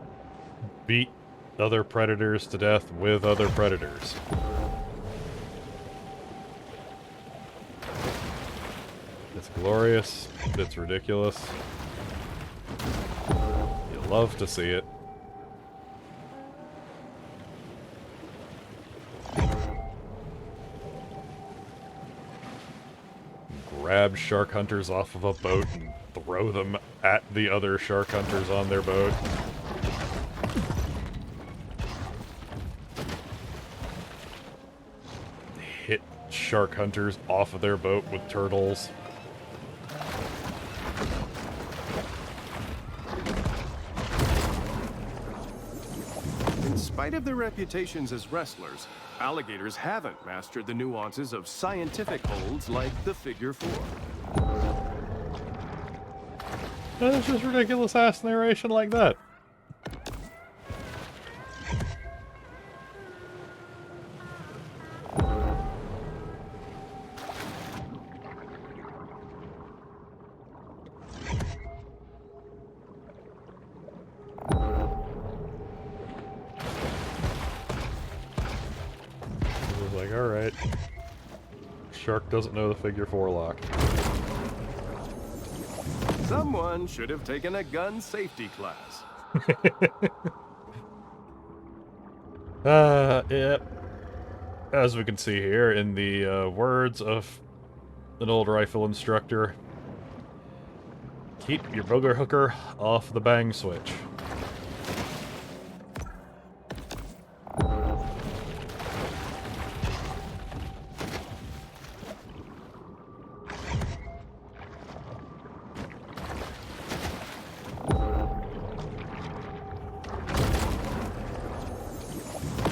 beat other predators to death with other predators. It's glorious. It's ridiculous. You love to see it. Grab shark hunters off of a boat and throw them at the other shark hunters on their boat. Hit shark hunters off of their boat with turtles. In spite of their reputations as wrestlers, alligators haven't mastered the nuances of scientific holds like the figure 4. It's just ridiculous ass narration like that. It was like, alright. Shark doesn't know the figure 4 lock. Someone should have taken a gun safety class. Yep. As we can see here, in the words of an old rifle instructor, Keep your booger hooker off the bang switch.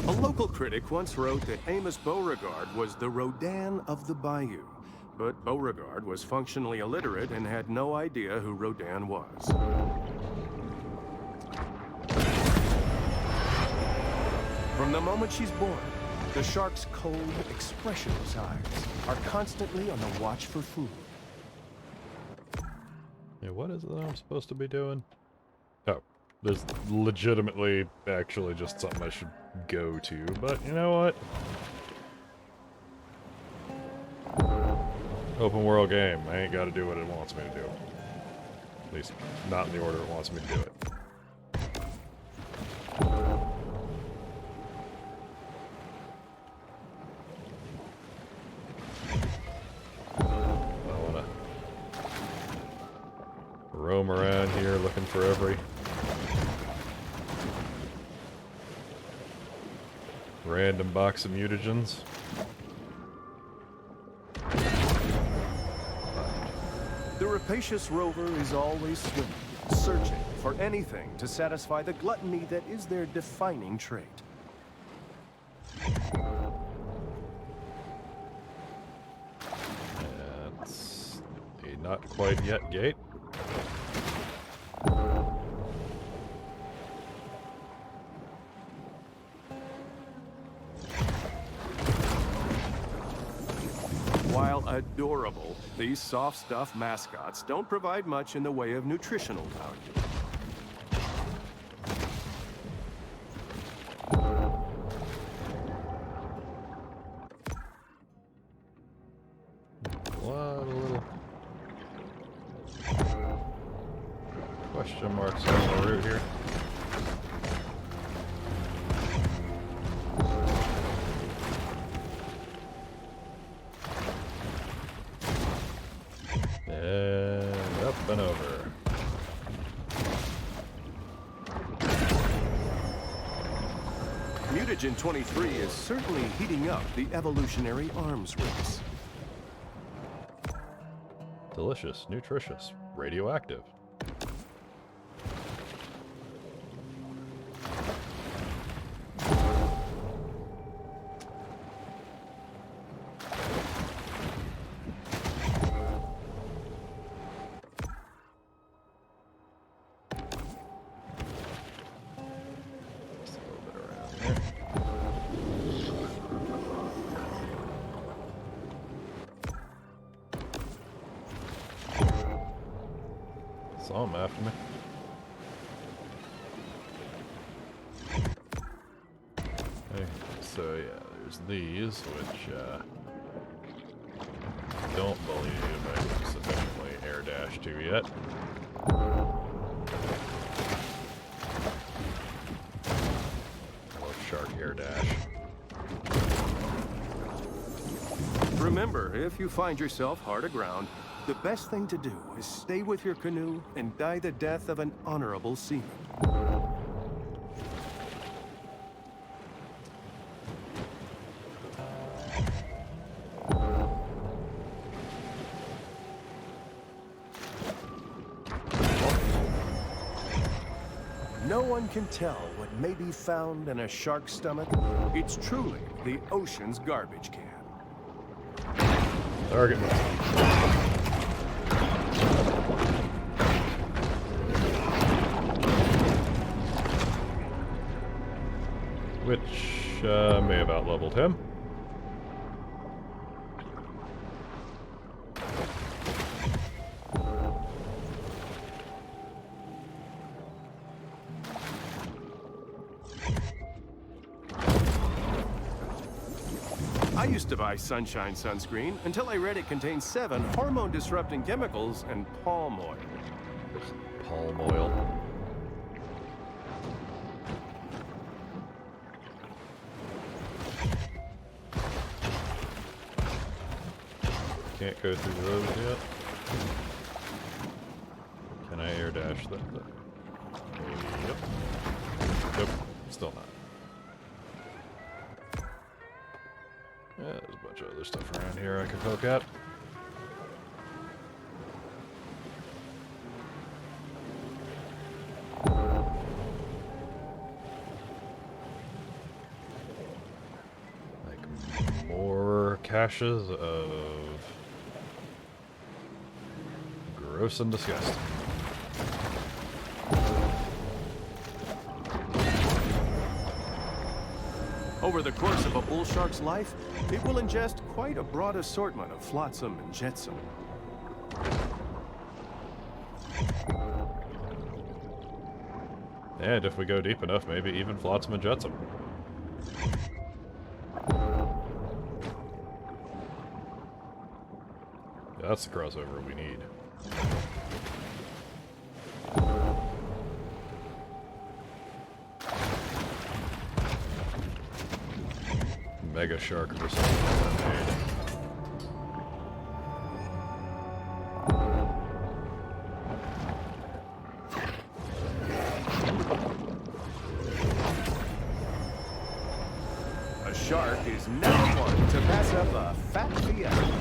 A local critic once wrote that Amos Beauregard was the Rodin of the Bayou. But Beauregard was functionally illiterate and had no idea who Rodin was. From the moment she's born, the shark's cold, expressionless eyes are constantly on the watch for food. Yeah, what is it that I'm supposed to be doing? Oh, there's legitimately actually just something I should go to, but you know what? Open world game. I ain't gotta do what it wants me to do. At least, not in the order it wants me to do it. I wanna roam around here looking for every random box of mutagens. The rapacious rover is always swimming, searching for anything to satisfy the gluttony that is their defining trait. That's a not quite yet gate. While adorable, these soft stuff mascots don't provide much in the way of nutritional value. A lot of little question marks on the route here. And up and over. Mutagen 23 is certainly heating up the evolutionary arms race. Delicious, nutritious, radioactive. Just a little bit around there. Saw him after me. Okay, so yeah, there's these, which I don't believe I can sufficiently air dash to yet. Love shark air dash. Remember, if you find yourself hard aground, the best thing to do is stay with your canoe and die the death of an honorable seaman. No one can tell what may be found in a shark's stomach. It's truly the ocean's garbage can. Target. Which may have outleveled him. I used to buy Sunshine sunscreen until I read it contains 7 hormone-disrupting chemicals and palm oil. Palm oil. Can't go through those yet. air dash. Yep. Nope. Still not. Yeah, there's a bunch of other stuff around here I could poke at. Like more caches of gross and disgusting. Over the course of a bull shark's life, it will ingest quite a broad assortment of flotsam and jetsam. And if we go deep enough, maybe even flotsam and jetsam. Yeah, that's the crossover we need. Mega shark versus mermaid. A shark is never one to pass up a fat fiat.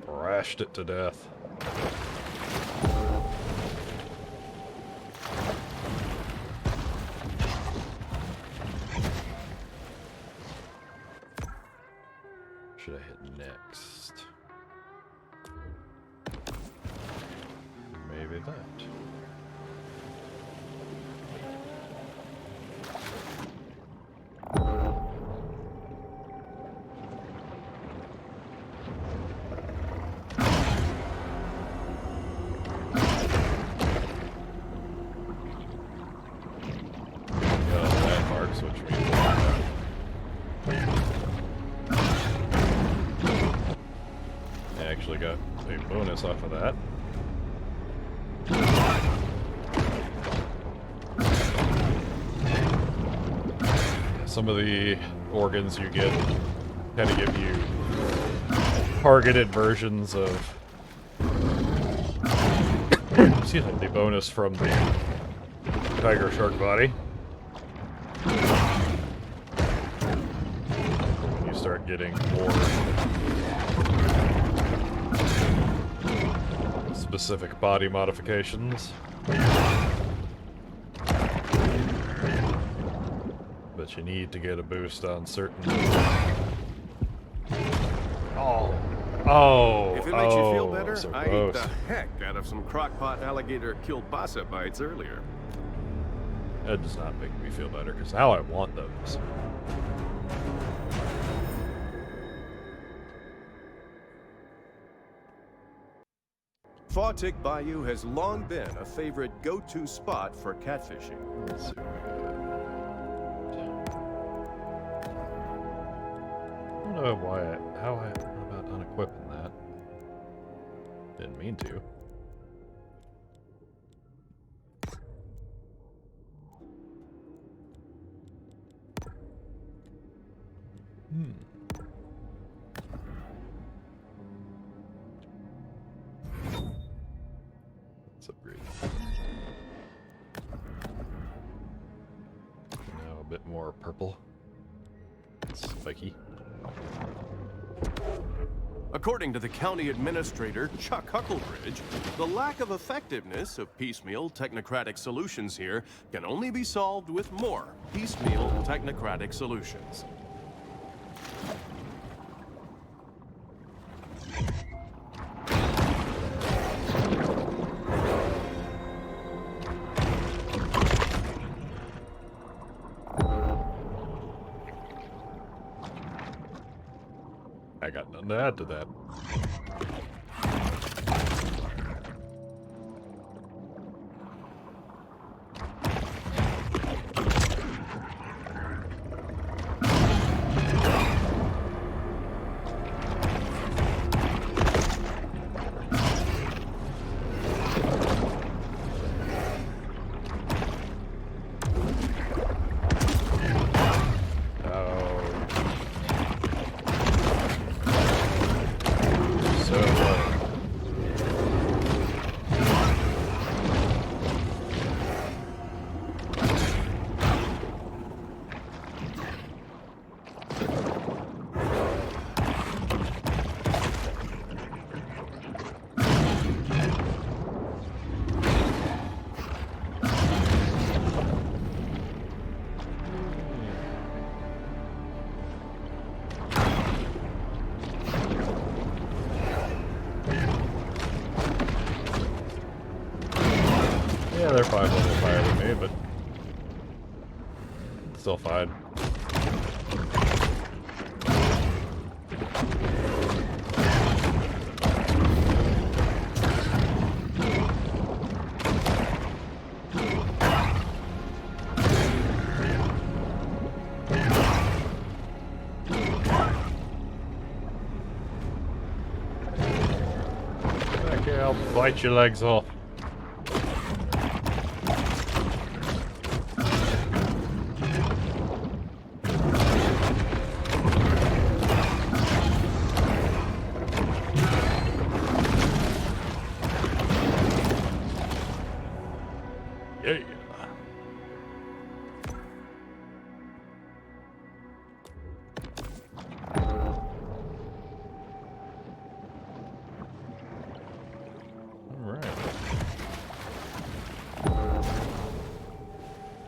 Thrashed it to death. Should I hit next? Maybe that. Actually got a bonus off of that. Some of the organs you get kind of give you targeted versions of excuse me, the bonus from the tiger shark body. When you start getting more specific body modifications. But you need to get a boost on certain... If it makes you feel better, so I ate the heck out of some crockpot alligator kielbasa bites earlier. That does not make me feel better, because now I want those. Fawtick Bayou has long been a favorite go-to spot for catfishing. Let's see what we got. I don't know how I about unequipping that. Didn't mean to. Let's upgrade. Now a bit more purple. Spiky. According to the county administrator, Chuck Hucklebridge, the lack of effectiveness of piecemeal technocratic solutions here can only be solved with more piecemeal technocratic solutions. I got nothing to add to that. they're 5 levels higher than me, but still fine. Okay, I'll bite your legs off. Yeah. Alright.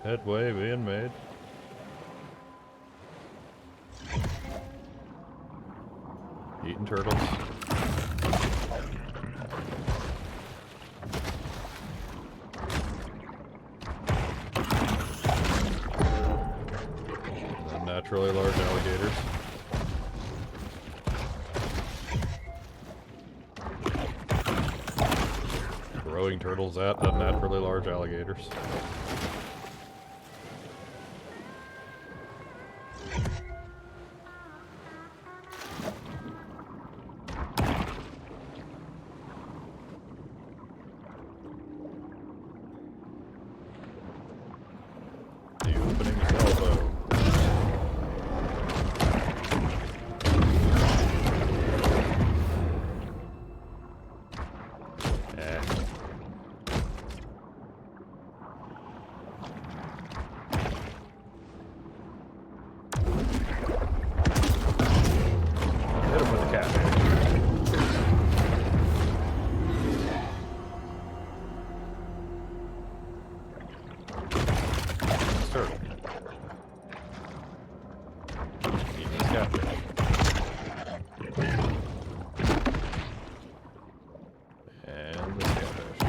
Headway being made. Eating turtles. Unnaturally large alligators. Throwing turtles at unnaturally large alligators. The opening salvo. Hit him with the cat. Turtle. Eat this catfish. And this catfish.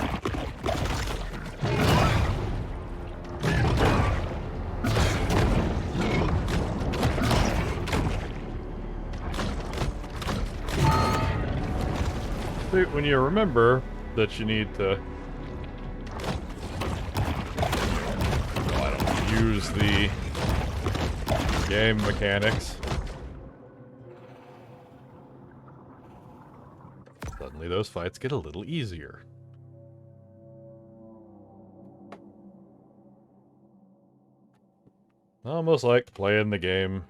See, when you remember that you need to use the game mechanics, suddenly those fights get a little easier. Almost like playing the game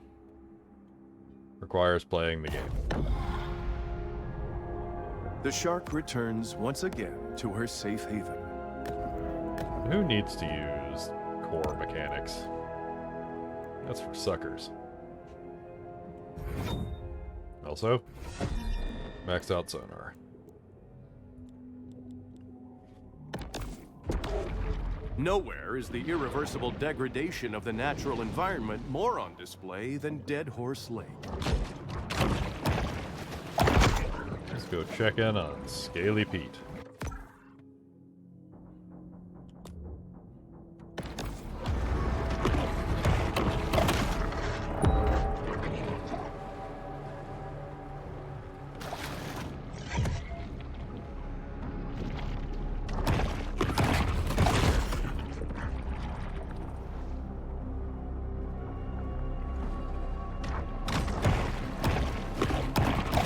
requires playing the game. The shark returns once again to her safe haven. Who needs to use core mechanics? That's for suckers. Also, maxed out sonar. Nowhere is the irreversible degradation of the natural environment more on display than Dead Horse Lake. Let's go check in on Scaly Pete.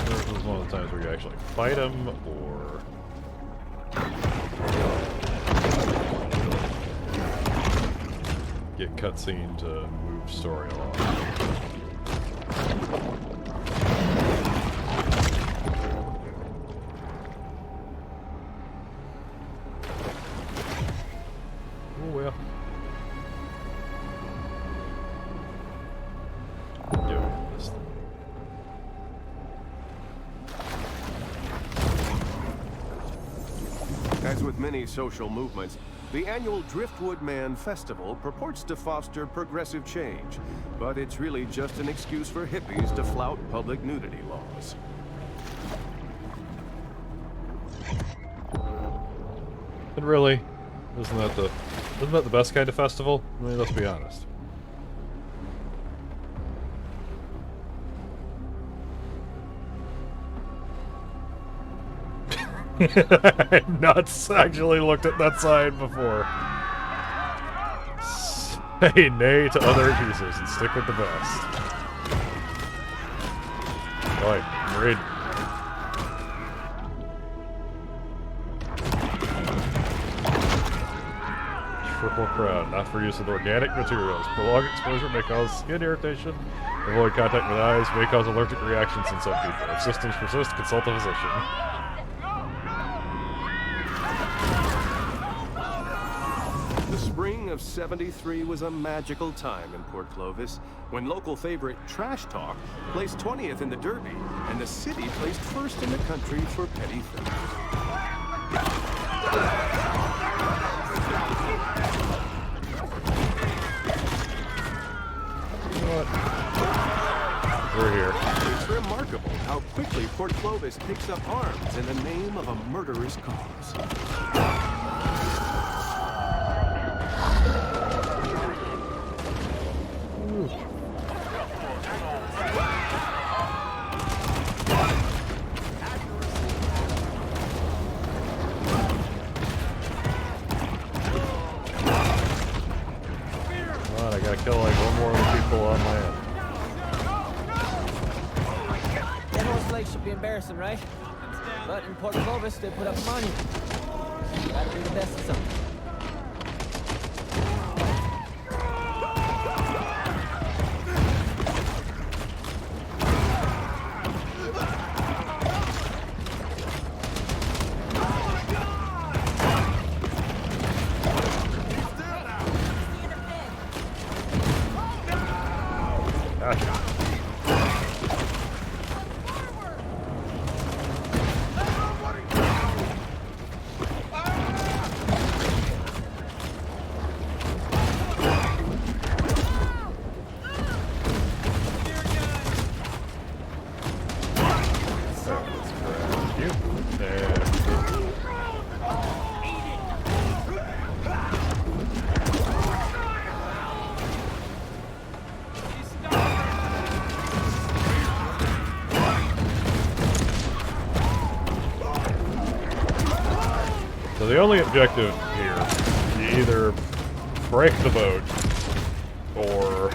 This is one of the times where you actually fight him, or get cutscene to move story along. Oh well. Doing this thing. As with many social movements, the annual Driftwood Man Festival purports to foster progressive change, but it's really just an excuse for hippies to flout public nudity laws. And really, Isn't that the best kind of festival? I mean, let's be honest. I've not actually looked at that sign before. Say nay to other accusers and stick with the best. Right, read. Triple crown, not for use with organic materials. Prolonged exposure may cause skin irritation. Avoid contact with eyes, may cause allergic reactions in some people. If symptoms persist, consult a physician. The spring of '73 was a magical time in Port Clovis when local favorite Trash Talk placed 20th in the Derby and the city placed first in the country for petty theft. We're here. It's remarkable how quickly Port Clovis picks up arms in the name of a murderous cause. Come on, I gotta kill like one more of the people on my end. That horse lake should be embarrassing, right? But in Port Clovis, they put up money. Gotta do the best of something. So the only objective here, you either break the boat or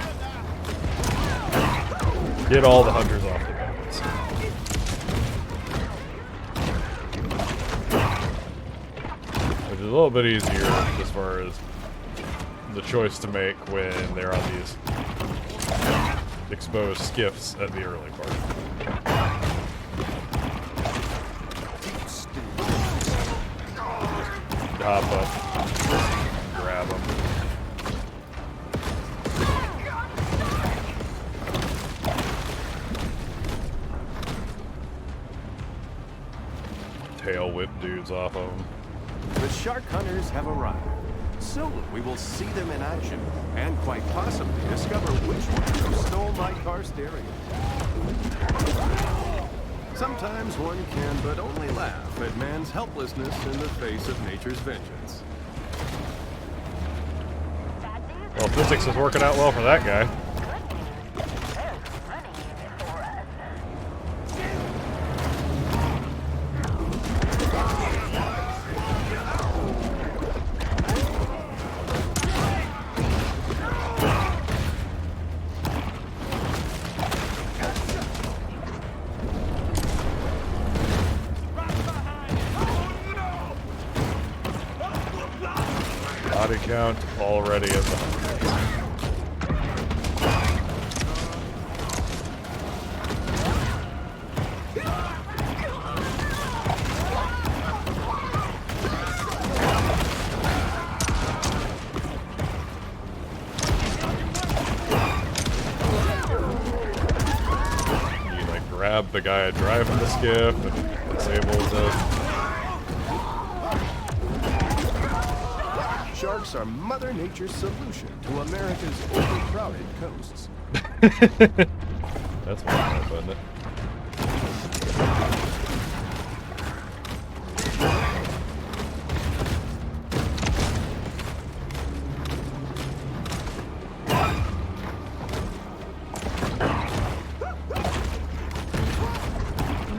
get all the hunters off the boats. Which is a little bit easier as far as the choice to make when they're on these exposed skiffs at the early part. Hop up, grab them. Tail whip dudes off of them. The shark hunters have arrived. Soon we will see them in action and quite possibly discover which one stole my car stereo. Sometimes one can but only laugh at man's helplessness in the face of nature's vengeance. Well, physics is working out well for that guy. Body count already at the hundreds. You like grab the guy driving the skiff and disable the. Sharks are Mother Nature's solution to America's overcrowded coasts. That's one way of putting it.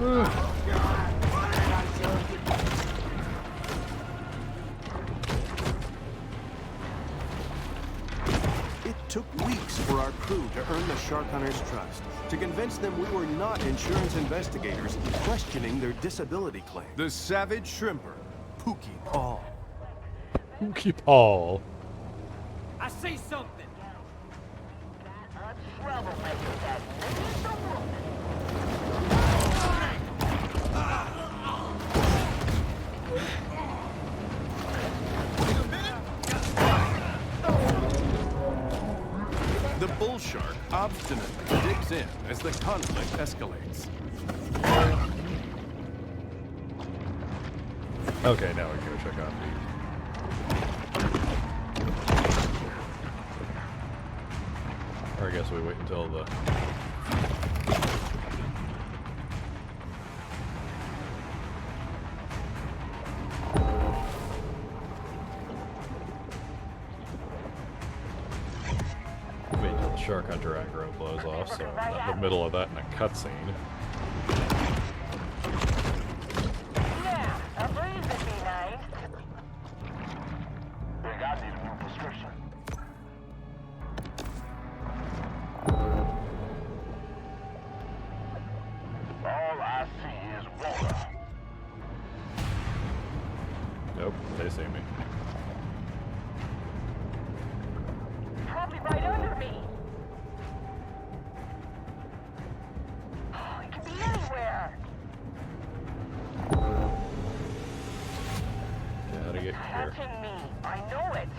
It took weeks for our crew to earn the shark hunters' trust, to convince them we were not insurance investigators questioning their disability claim. The savage shrimper, Pookie Paul. Pookie Paul. I see something. A troublemaker that needs a woman. The bull shark obstinately digs in as the conflict escalates. Okay, now we can go check on these. Or I guess we wait until the... Wait until the shark hunter aggro blows off, so I'm in the middle of that in a cutscene. Yeah, a breeze would be nice. Think I need a new prescription. All I see is water. Nope, they see me. Probably right under me. It could be anywhere. Gotta get here. Touching me. I know it.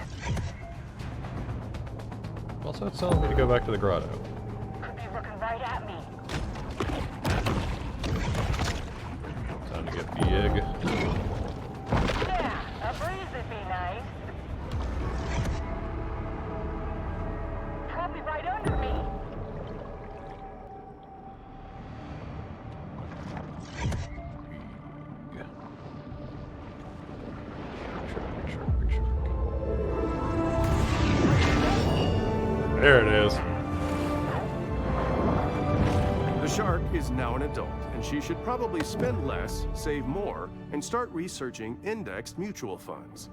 Also, it's telling me to go back to the grotto. Could be looking right at me. Time to get big. Yeah, a breeze would be nice. Probably right under me. There it is. The shark is now an adult, and she should probably spend less, save more, and start researching indexed mutual funds.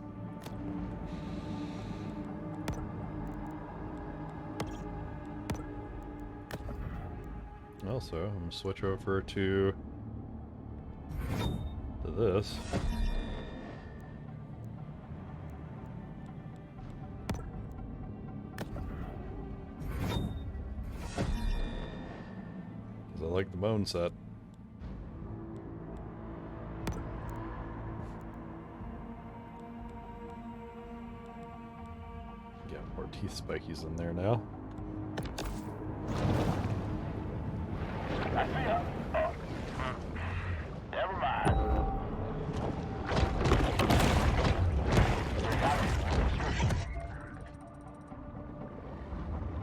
Also, I'm gonna switch over to this. I like the bone set. Got more teeth spikies in there now. I see her. Never mind. Think I need a new prescription.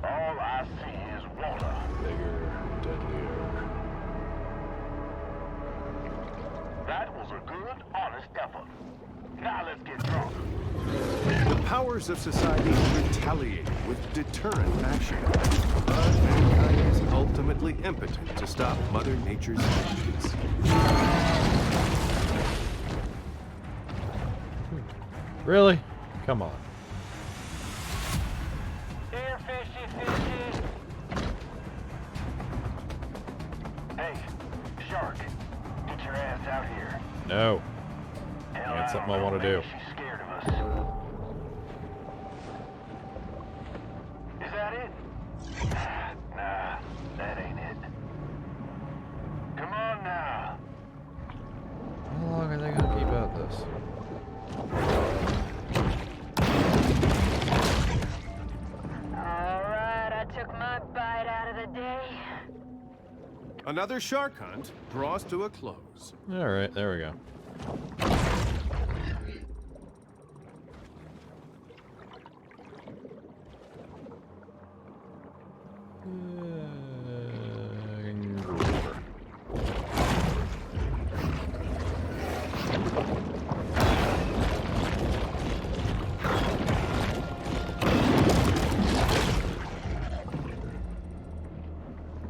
All I see is water. Bigger, deadlier. That was a good, honest effort. Now let's get drunk. The powers of society retaliate with deterrent action. But mankind is ultimately impotent to stop Mother Nature's vengeance. Really? Come on. Here, fishy, fishy. Hey, shark, get your ass out here. No. Hell, That's something don't I wanna know, maybe do. She's scared of us. Is that it? Nah, that ain't it. Come on now. How long are they gonna keep at this? All right, I took my bite out of the day. Another shark hunt draws to a close. Alright, there we go.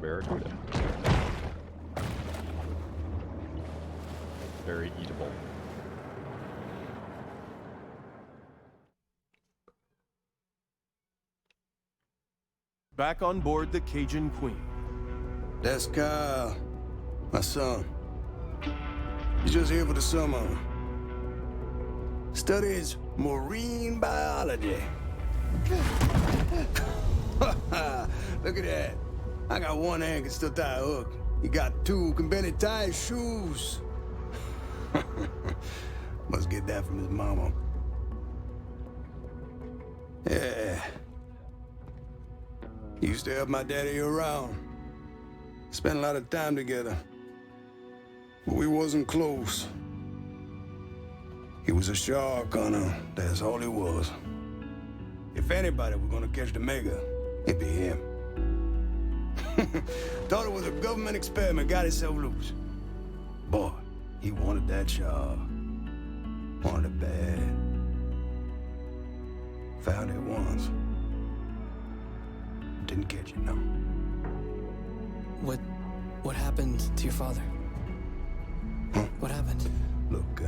Barracuda. very eatable. Back on board the Cajun Queen. That's Kyle, my son. He's just here for the summer. Studies marine biology. Look at that. I got one hand can still tie a hook. You got two can barely tie his shoes. Must get that from his mama. Yeah. He used to help my daddy around. Spent a lot of time together. But we wasn't close. He was a shark hunter. That's all he was. If anybody were gonna catch the Mecha, it'd be him. Thought it was a government experiment, got himself loose. Boy, he wanted that shark. Wanted it bad. Found it once. Didn't catch it, no. What happened to your father? Huh? What happened? Look,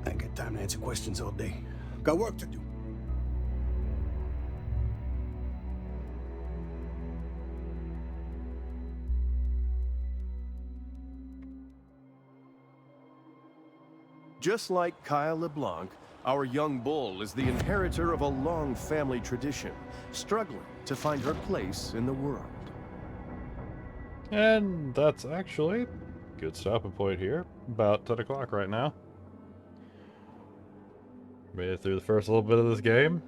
I ain't got time to answer questions all day. Got work to do. Just like Kyle LeBlanc, our young bull is the inheritor of a long family tradition, struggling to find her place in the world. And that's actually a good stopping point here. About 10 o'clock right now. Made it through the first little bit of this game.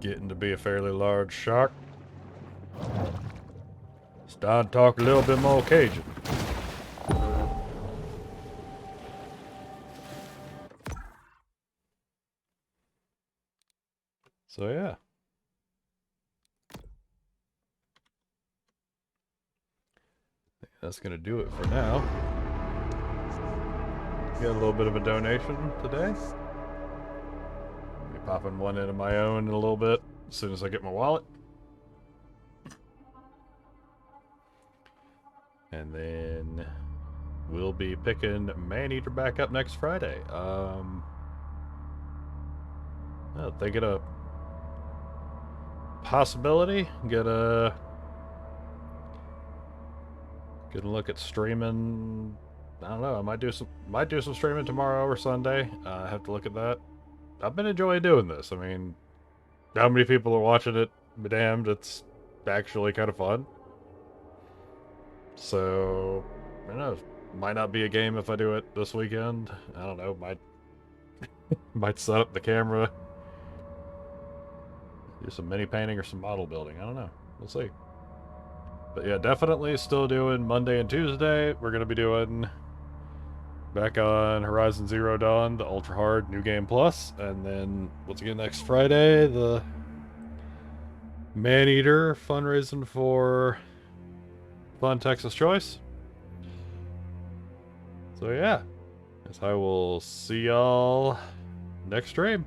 Getting to be a fairly large shark. It's time to talk a little bit more Cajun. So yeah. That's gonna do it for now. Got a little bit of a donation today. Be popping one into my own in a little bit as soon as I get my wallet. And then we'll be picking Maneater back up next Friday. They get a possibility. Gonna look at streaming. I don't know. I might do some streaming tomorrow or Sunday. I have to look at that. I've been enjoying doing this. I mean, how many people are watching it? Be damned. It's actually kind of fun. So, I don't know. Might not be a game if I do it this weekend. I don't know. Might set up the camera. Do some mini painting or some model building. I don't know. We'll see. But yeah, definitely still doing Monday and Tuesday. We're going to be doing back on Horizon Zero Dawn, the Ultra Hard New Game Plus. And then, once again, next Friday, the Maneater fundraising for Fun Texas Choice. So yeah, guess I will see y'all next stream.